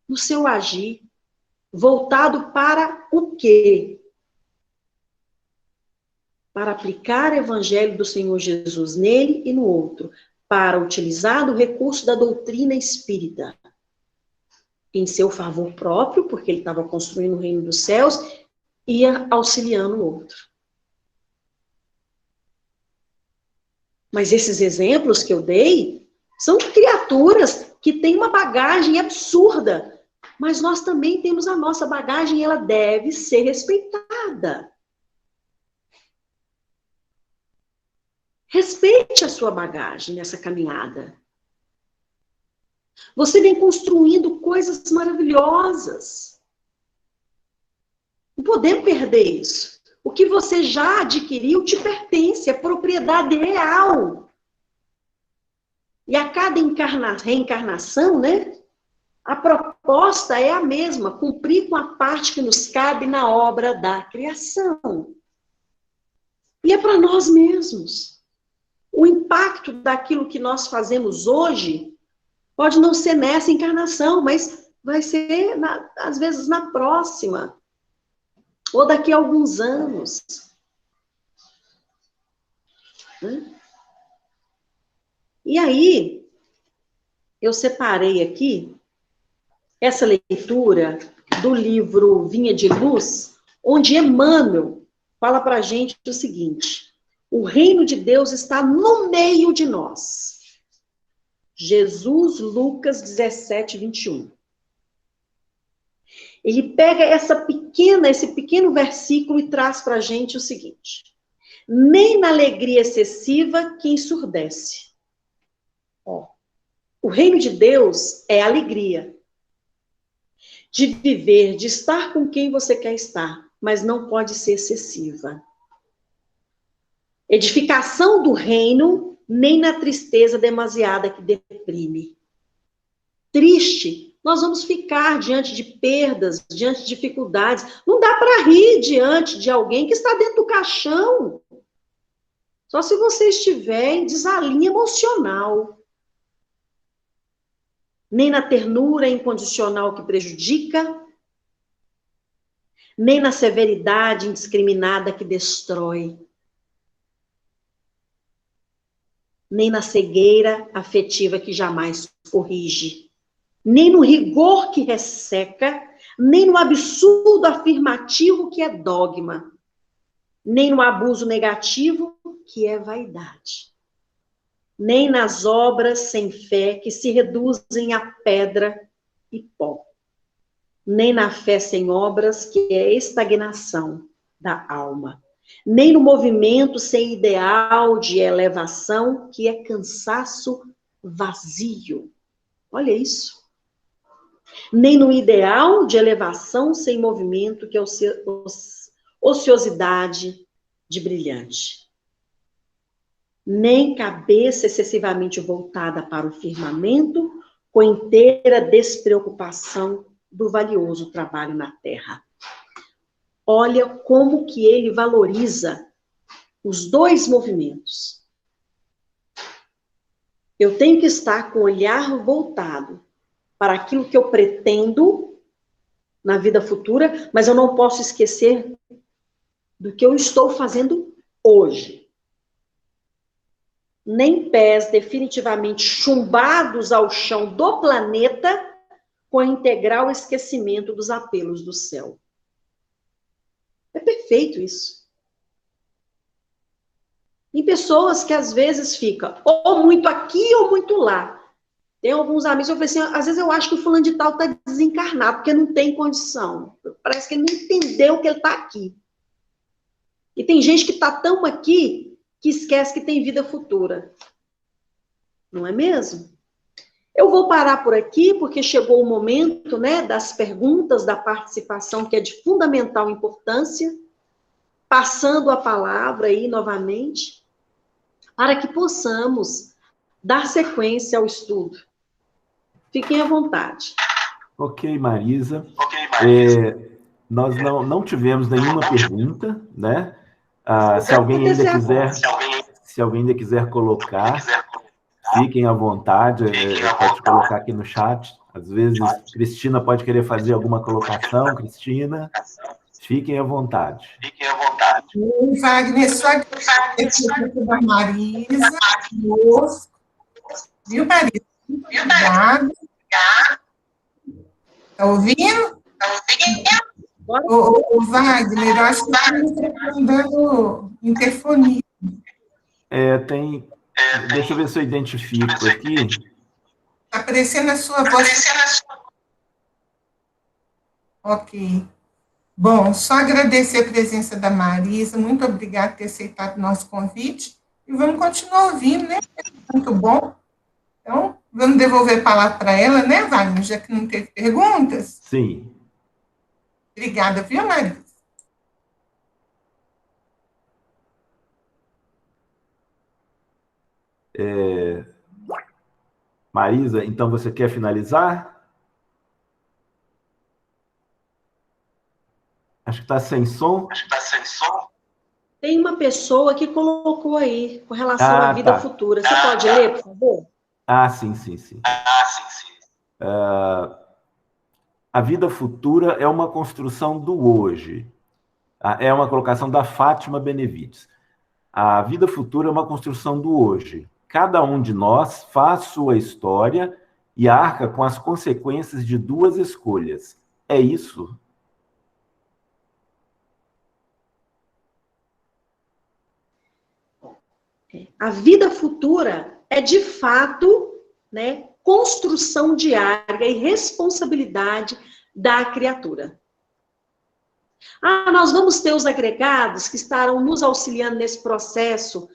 no seu agir, voltado para o quê? Para aplicar o evangelho do Senhor Jesus nele e no outro, para utilizar o recurso da doutrina espírita em seu favor próprio, porque ele estava construindo o reino dos céus, ia auxiliando o outro. Mas esses exemplos que eu dei são criaturas que têm uma bagagem absurda, mas nós também temos a nossa bagagem e ela deve ser respeitada. Respeite a sua bagagem nessa caminhada. Você vem construindo coisas maravilhosas. Não podemos perder isso. O que você já adquiriu te pertence, é propriedade real. E a cada reencarnação, né? A proposta é a mesma, cumprir com a parte que nos cabe na obra da criação. E é para nós mesmos. O impacto daquilo que nós fazemos hoje pode não ser nessa encarnação, mas vai ser, às vezes, na próxima. Ou daqui a alguns anos. E aí, eu separei aqui essa leitura do livro Vinha de Luz, onde Emmanuel fala para a gente o seguinte: o reino de Deus está no meio de nós. Jesus, Lucas 17, 21. Ele pega esse pequeno versículo e traz para a gente o seguinte: nem na alegria excessiva que ensurdece. O reino de Deus é alegria. de viver, de estar com quem você quer estar, mas não pode ser excessiva. Edificação do reino, nem na tristeza demasiada que deprime. Triste, nós vamos ficar diante de perdas, diante de dificuldades. Não dá para rir diante de alguém que está dentro do caixão. Só se você estiver em desalinho emocional. Nem na ternura incondicional que prejudica, nem na severidade indiscriminada que destrói, nem na cegueira afetiva que jamais corrige, nem no rigor que resseca, nem no absurdo afirmativo que é dogma, nem no abuso negativo que é vaidade, nem nas obras sem fé que se reduzem a pedra e pó, nem na fé sem obras que é estagnação da alma, nem no movimento sem ideal de elevação que é cansaço vazio. Olha isso. Nem no ideal de elevação sem movimento que é ociosidade de brilhante. Nem cabeça excessivamente voltada para o firmamento, com inteira despreocupação do valioso trabalho na terra. Olha como que ele valoriza os dois movimentos. Eu tenho que estar com o olhar voltado para aquilo que eu pretendo na vida futura, mas eu não posso esquecer do que eu estou fazendo hoje. Nem pés definitivamente chumbados ao chão do planeta, com integral esquecimento dos apelos do céu. É perfeito isso. Tem pessoas que às vezes ficam ou muito aqui ou muito lá. Tem alguns amigos que eu falei assim, às vezes eu acho que o fulano de tal está desencarnado, porque não tem condição. Parece que ele não entendeu que ele está aqui. E tem gente que está tão aqui que esquece que tem vida futura. Não é mesmo? Eu vou parar por aqui, porque chegou o momento, né, das perguntas, da participação, que é de fundamental importância, passando a palavra aí novamente, para que possamos dar sequência ao estudo. Fiquem à vontade. Ok, Marisa. Nós não tivemos nenhuma pergunta, né? Se alguém ainda quiser colocar, fiquem à vontade, pode colocar aqui no chat. Às vezes, Cristina pode querer fazer alguma colocação. Cristina, fiquem à vontade. Wagner, só agradecer da Marisa, viu, Marisa? Obrigada. Está ouvindo? Ô, Wagner, eu acho que você está mandando interfonia. Tem... Deixa eu ver se eu identifico aqui. Está aparecendo a sua voz. Ok. Bom, só agradecer a presença da Marisa. Muito obrigada por ter aceitado o nosso convite. E vamos continuar ouvindo, né? Muito bom. Então, vamos devolver a palavra para ela, né, Wagner? Já que não teve perguntas. Sim. Obrigada, viu, Marisa? Marisa, então você quer finalizar? Acho que está sem som. Tem uma pessoa que colocou aí, com relação à vida futura. Você pode ler, por favor? Sim. A vida futura é uma construção do hoje. É uma colocação da Fátima Benevides. A vida futura é uma construção do hoje. Cada um de nós faz sua história e arca com as consequências de duas escolhas. É isso? A vida futura é, de fato, né, construção diária e responsabilidade da criatura. Nós vamos ter os agregados que estarão nos auxiliando nesse processo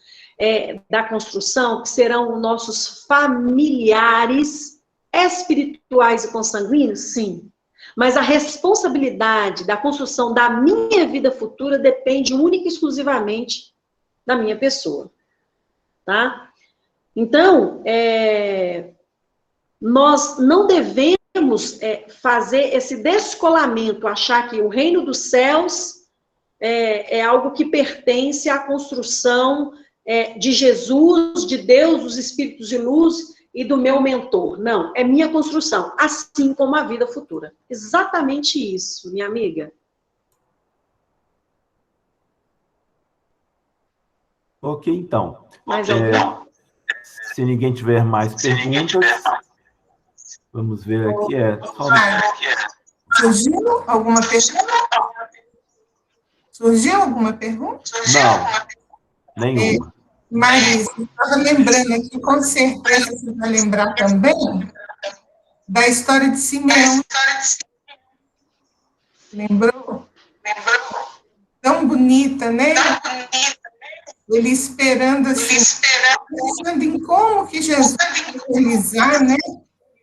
da construção, que serão nossos familiares espirituais e consanguíneos? Sim. Mas a responsabilidade da construção da minha vida futura depende única e exclusivamente da minha pessoa, tá? Então, nós não devemos fazer esse descolamento, achar que o reino dos céus é algo que pertence à construção de Jesus, de Deus, dos espíritos de luz e do meu mentor. Não, é minha construção, assim como a vida futura. Exatamente isso, minha amiga. Ok, então. Mais algum? Se ninguém tiver mais perguntas, vamos ver aqui. Surgiu alguma pergunta? Surgiu alguma pergunta? Não, nenhuma. Marisa, eu estava lembrando aqui, com certeza você vai lembrar também da história de Simeão. Lembrou? Tão bonita, né? Ele esperando assim, pensando em como que Jesus vai realizar, né?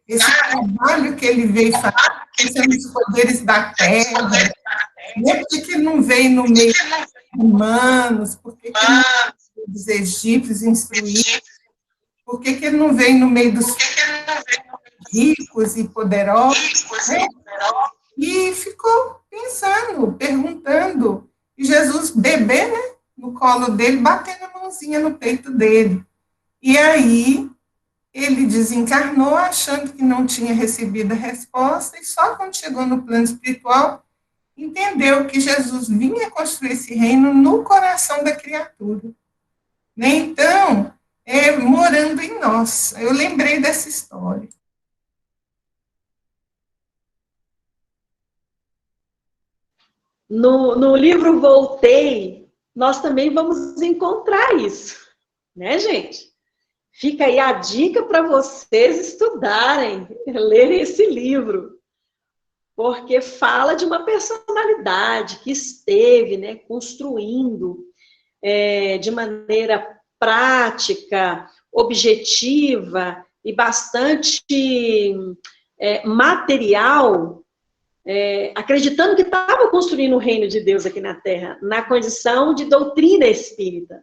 Esse trabalho que ele veio fazer, pensando nos poderes da terra, né? Por que ele não veio no meio dos humanos? Por que ele não veio dos egípcios instruídos? Por que ele não veio no meio dos ricos e poderosos? Né? E ficou pensando, perguntando. E Jesus, bebê, né? No colo dele, batendo a mãozinha no peito dele. E aí, ele desencarnou achando que não tinha recebido a resposta, e só quando chegou no plano espiritual, entendeu que Jesus vinha construir esse reino no coração da criatura. Né? Então, morando em nós. Eu lembrei dessa história. No livro Voltei, nós também vamos encontrar isso, né, gente? Fica aí a dica para vocês estudarem, lerem esse livro, porque fala de uma personalidade que esteve, né, construindo de maneira prática, objetiva e bastante material, acreditando que estava construindo o reino de Deus aqui na Terra, na condição de doutrina espírita.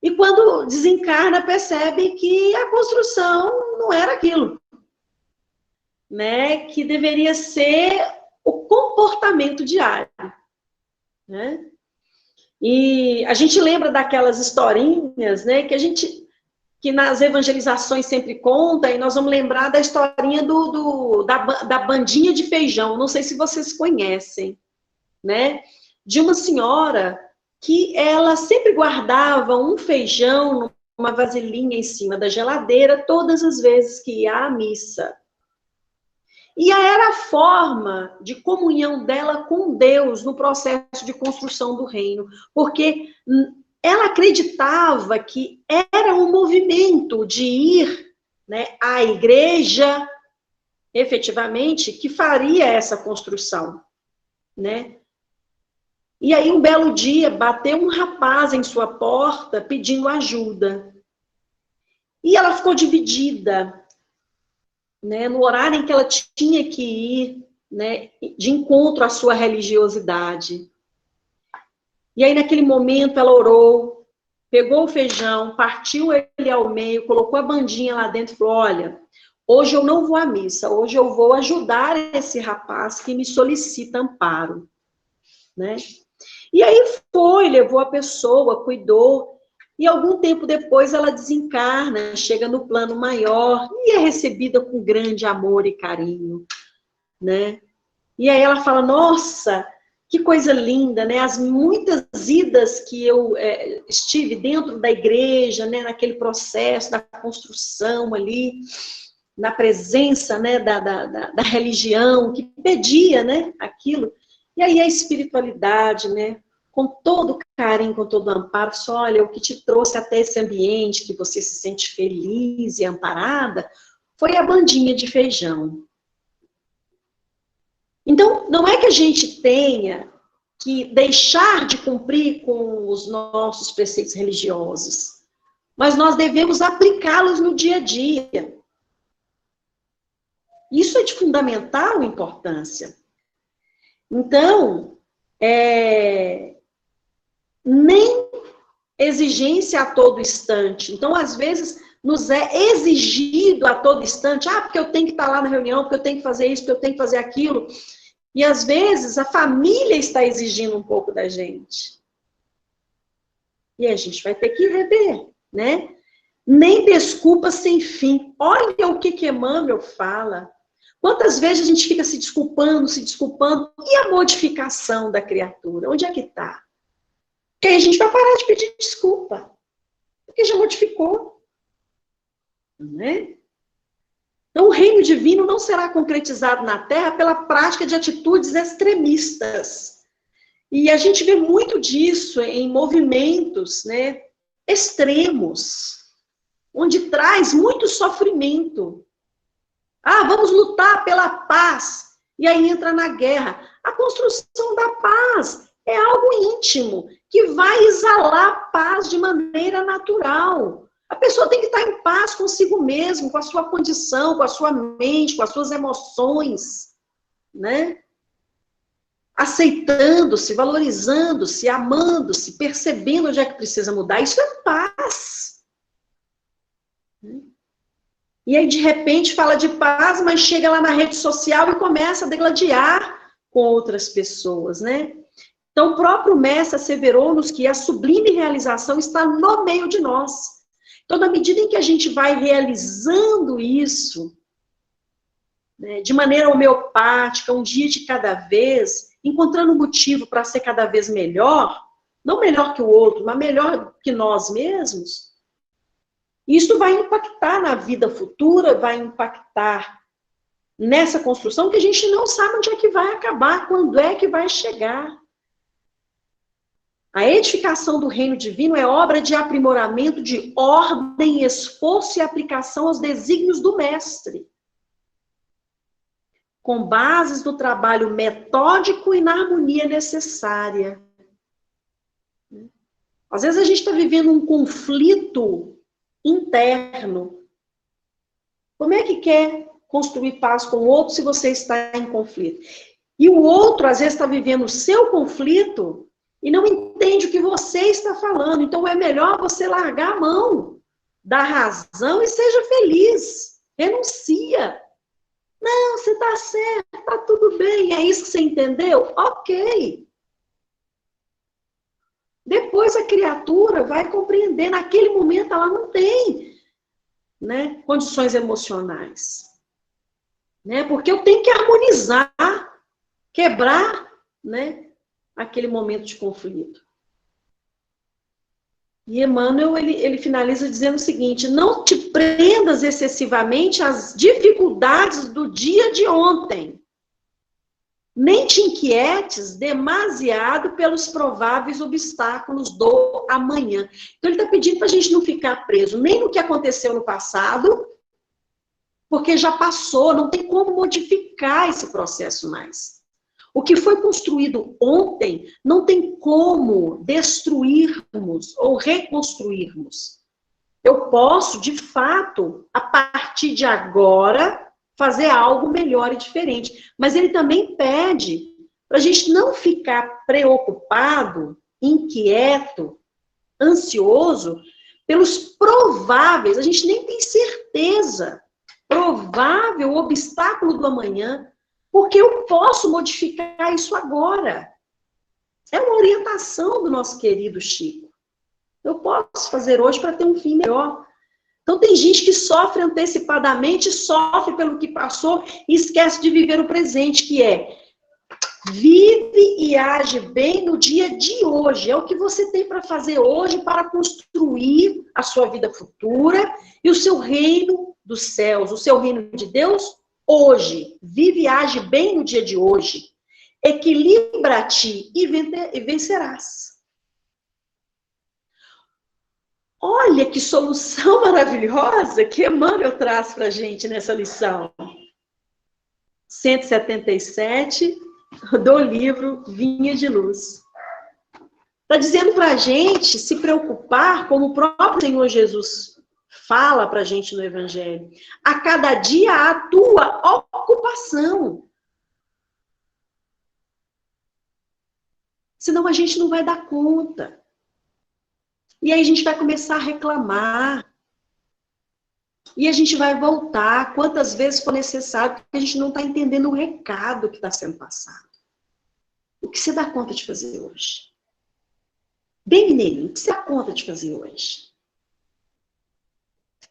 E quando desencarna, percebe que a construção não era aquilo, né? Que deveria ser o comportamento diário, né? E a gente lembra daquelas historinhas, né? Que nas evangelizações sempre conta, e nós vamos lembrar da historinha da bandinha de feijão. Não sei se vocês conhecem, né? De uma senhora que ela sempre guardava um feijão numa vasilhinha em cima da geladeira todas as vezes que ia à missa. E era a forma de comunhão dela com Deus no processo de construção do reino, porque ela acreditava que era um movimento de ir, né, à igreja, efetivamente, que faria essa construção, né? E aí, um belo dia, bateu um rapaz em sua porta pedindo ajuda. E ela ficou dividida, né, no horário em que ela tinha que ir, né, de encontro à sua religiosidade. E aí, naquele momento, ela orou, pegou o feijão, partiu ele ao meio, colocou a bandinha lá dentro e falou: olha, hoje eu não vou à missa, hoje eu vou ajudar esse rapaz que me solicita amparo, né? E aí foi, levou a pessoa, cuidou, e algum tempo depois ela desencarna, chega no plano maior, e é recebida com grande amor e carinho, né? E aí ela fala: nossa, que coisa linda, né? As muitas idas que eu estive dentro da igreja, né? Naquele processo da construção ali, na presença, né? Da religião, que pedia, né? Aquilo. E aí a espiritualidade, né? Com todo carinho, com todo amparo, só olha, o que te trouxe até esse ambiente, que você se sente feliz e amparada, foi a bandinha de feijão. Então, não é que a gente tenha que deixar de cumprir com os nossos preceitos religiosos, mas nós devemos aplicá-los no dia a dia. Isso é de fundamental importância. Então, nem exigência a todo instante. Então, às vezes, nos é exigido a todo instante, porque eu tenho que estar lá na reunião, porque eu tenho que fazer isso, porque eu tenho que fazer aquilo. E, às vezes, a família está exigindo um pouco da gente. E a gente vai ter que rever, né? Nem desculpa sem fim. Olha o que Emmanuel fala. Quantas vezes a gente fica se desculpando, e a modificação da criatura? Onde é que está? Porque aí a gente vai parar de pedir desculpa. Porque já modificou. Né? Então, o reino divino não será concretizado na Terra pela prática de atitudes extremistas. E a gente vê muito disso em movimentos, né, extremos, onde traz muito sofrimento. Vamos lutar pela paz. E aí entra na guerra. A construção da paz é algo íntimo, que vai exalar paz de maneira natural. A pessoa tem que estar em paz consigo mesmo, com a sua condição, com a sua mente, com as suas emoções, né? Aceitando-se, valorizando-se, amando-se, percebendo onde é que precisa mudar. Isso é paz. E aí, de repente, fala de paz, mas chega lá na rede social e começa a degladiar com outras pessoas, né? Então, o próprio Mestre asseverou-nos que a sublime realização está no meio de nós. Então, na medida em que a gente vai realizando isso, né, de maneira homeopática, um dia de cada vez, encontrando motivo para ser cada vez melhor, não melhor que o outro, mas melhor que nós mesmos, isso vai impactar na vida futura, vai impactar nessa construção que a gente não sabe onde é que vai acabar, quando é que vai chegar. A edificação do reino divino é obra de aprimoramento de ordem, esforço e aplicação aos desígnios do mestre, com bases no trabalho metódico e na harmonia necessária. Às vezes a gente está vivendo um conflito interno. Como é que quer construir paz com o outro se você está em conflito? E o outro, às vezes, está vivendo o seu conflito e não entende o que você está falando. Então, é melhor você largar a mão da razão e seja feliz. Renuncia. Não, você está certo, está tudo bem. É isso que você entendeu? Ok. Depois a criatura vai compreender. Naquele momento ela não tem, né, condições emocionais. Né? Porque eu tenho que harmonizar, quebrar, né, aquele momento de conflito. E Emmanuel, ele finaliza dizendo o seguinte: não te prendas excessivamente às dificuldades do dia de ontem, nem te inquietes demasiado pelos prováveis obstáculos do amanhã. Então ele está pedindo para a gente não ficar preso nem no que aconteceu no passado, porque já passou, não tem como modificar esse processo mais. O que foi construído ontem não tem como destruirmos ou reconstruirmos. Eu posso, de fato, a partir de agora, fazer algo melhor e diferente. Mas ele também pede para a gente não ficar preocupado, inquieto, ansioso, pelos prováveis, a gente nem tem certeza, provável obstáculo do amanhã, porque eu posso modificar isso agora. É uma orientação do nosso querido Chico. Eu posso fazer hoje para ter um fim melhor. Então tem gente que sofre antecipadamente, sofre pelo que passou e esquece de viver o presente, que é: vive e age bem no dia de hoje. É o que você tem para fazer hoje para construir a sua vida futura e o seu reino dos céus, o seu reino de Deus hoje. Vive e age bem no dia de hoje. Equilibra-te e vencerás. Olha que solução maravilhosa que Emmanuel traz para a gente nessa lição. 177 do livro Vinha de Luz. Está dizendo para a gente se preocupar, como o próprio Senhor Jesus fala para a gente no Evangelho. A cada dia a tua ocupação. Senão a gente não vai dar conta. E aí a gente vai começar a reclamar. E a gente vai voltar quantas vezes for necessário, porque a gente não está entendendo o recado que está sendo passado. O que você dá conta de fazer hoje? Bem mineirinho, o que você dá conta de fazer hoje?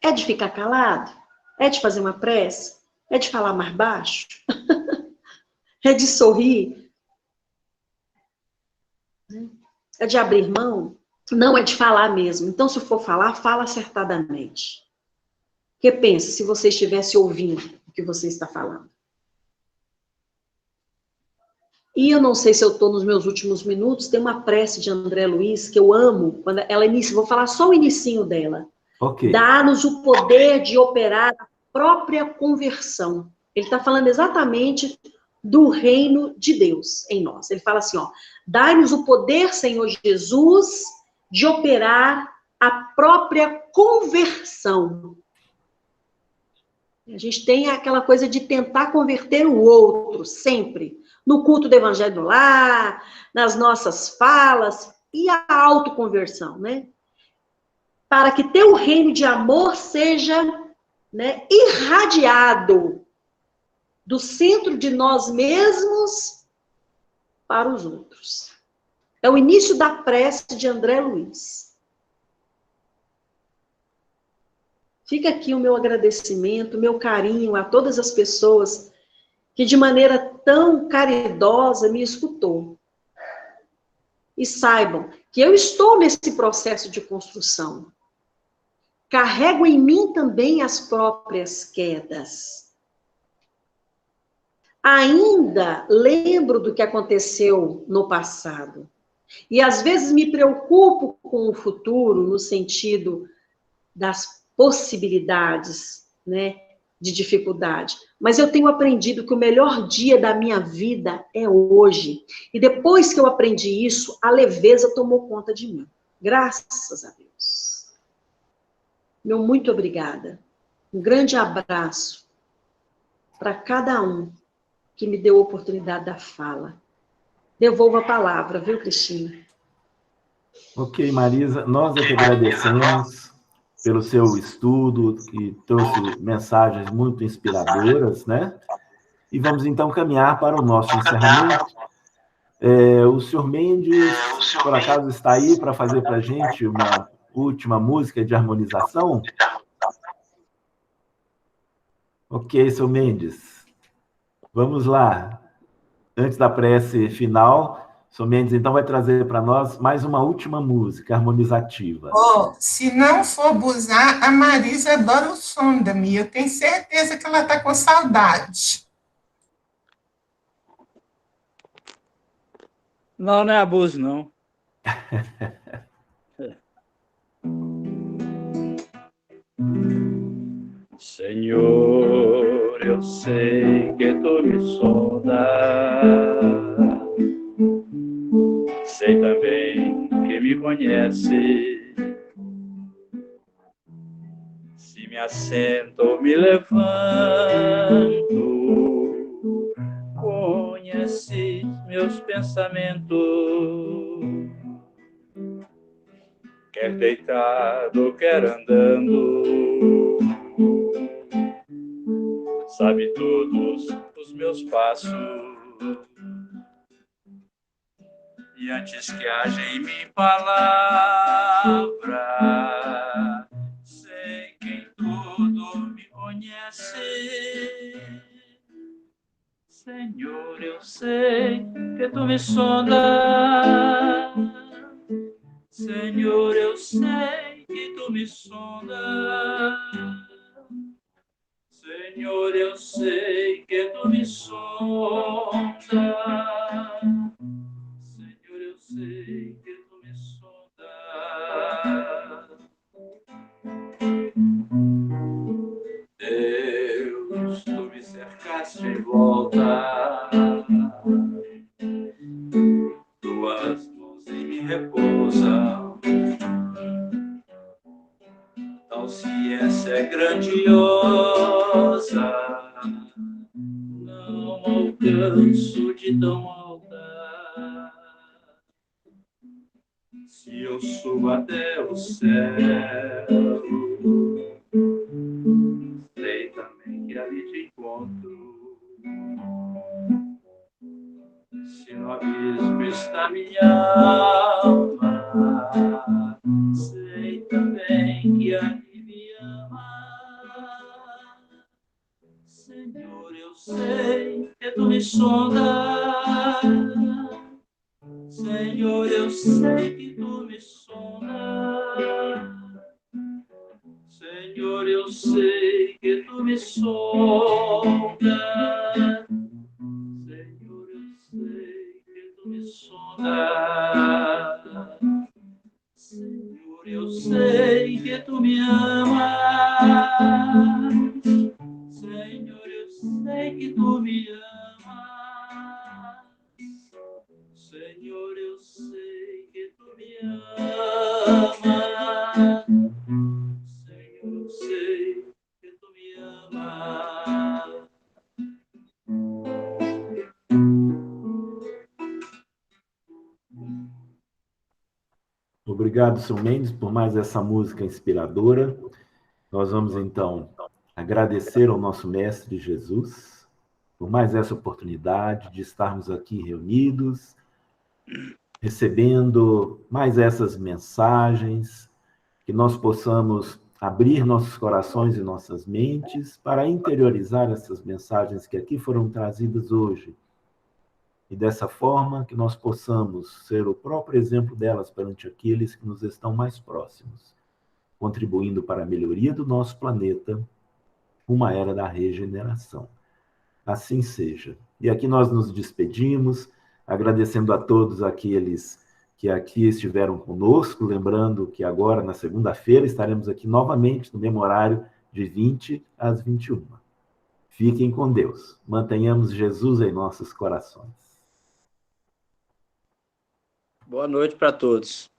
É de ficar calado? É de fazer uma prece? É de falar mais baixo? É de sorrir? É de abrir mão? Não, é de falar mesmo. Então, se for falar, fala acertadamente. Porque pensa, se você estivesse ouvindo o que você está falando. E eu não sei se eu estou nos meus últimos minutos, tem uma prece de André Luiz que eu amo, quando ela inicia, vou falar só o inicinho dela. Ok. Dá-nos o poder de operar a própria conversão. Ele está falando exatamente do reino de Deus em nós. Ele fala assim, ó, dá-nos o poder, Senhor Jesus, de operar a própria conversão. A gente tem aquela coisa de tentar converter o outro, sempre. No culto do Evangelho do Lar, nas nossas falas, e a autoconversão, né? Para que teu reino de amor seja, né, irradiado do centro de nós mesmos para os outros. É o início da prece de André Luiz. Fica aqui o meu agradecimento, o meu carinho a todas as pessoas que de maneira tão caridosa me escutou. E saibam que eu estou nesse processo de construção. Carrego em mim também as próprias quedas. Ainda lembro do que aconteceu no passado. E às vezes me preocupo com o futuro, no sentido das possibilidades, né, de dificuldade. Mas eu tenho aprendido que o melhor dia da minha vida é hoje. E depois que eu aprendi isso, a leveza tomou conta de mim. Graças a Deus. Meu muito obrigada. Um grande abraço para cada um que me deu a oportunidade da fala. Devolvo a palavra, viu, Cristina? Ok, Marisa, nós é que agradecemos pelo seu estudo, que trouxe mensagens muito inspiradoras, né? E vamos então caminhar para o nosso encerramento. O senhor Mendes, por acaso, está aí para fazer para a gente uma última música de harmonização? Ok, senhor Mendes. Vamos lá. Antes da prece final, senhor Mendes, então, vai trazer para nós mais uma última música harmonizativa. Se não for abusar, a Marisa adora o som da minha. Eu tenho certeza que ela está com saudade. Não, não é abuso, não. Senhor, eu sei que tu me sondas, sei também que me conhece. Se me assento ou me levanto, conheces meus pensamentos. Quer deitado, quer andando, sabe todos os meus passos. E antes que haja em mim palavra, sei que em tudo me conhece. Senhor, eu sei que tu me sondas. Senhor, eu sei que tu me sondas. Senhor, eu sei que tu me sondas. Senhor, eu sei que tu me sondas. Deus, tu me cercaste em volta. Tuas mãos em mim repousam. Tal ciência é grandiosa, canso de tão alta. Se eu subo até o céu, sei também que ali te encontro. Se no abismo está minha alma, sei também que ali me ama. Senhor, eu sei que tu me sondas. Senhor, eu sei que tu me sondas. Senhor, eu sei que tu me sondas. Senhor, eu sei que tu me sondas. Senhor, eu sei que tu me amas. Senhor, eu sei que tu me amas. Senhor, eu sei que tu me amas. Senhor, eu sei que tu me amas. Obrigado, Sr. Mendes, por mais essa música inspiradora. Nós vamos, então, agradecer ao nosso Mestre Jesus por mais essa oportunidade de estarmos aqui reunidos, recebendo mais essas mensagens, que nós possamos abrir nossos corações e nossas mentes para interiorizar essas mensagens que aqui foram trazidas hoje. E dessa forma que nós possamos ser o próprio exemplo delas perante aqueles que nos estão mais próximos, contribuindo para a melhoria do nosso planeta, uma era da regeneração. Assim seja. E aqui nós nos despedimos, agradecendo a todos aqueles que aqui estiveram conosco, lembrando que agora, na segunda-feira, estaremos aqui novamente no mesmo horário de 20 às 21. Fiquem com Deus. Mantenhamos Jesus em nossos corações. Boa noite para todos.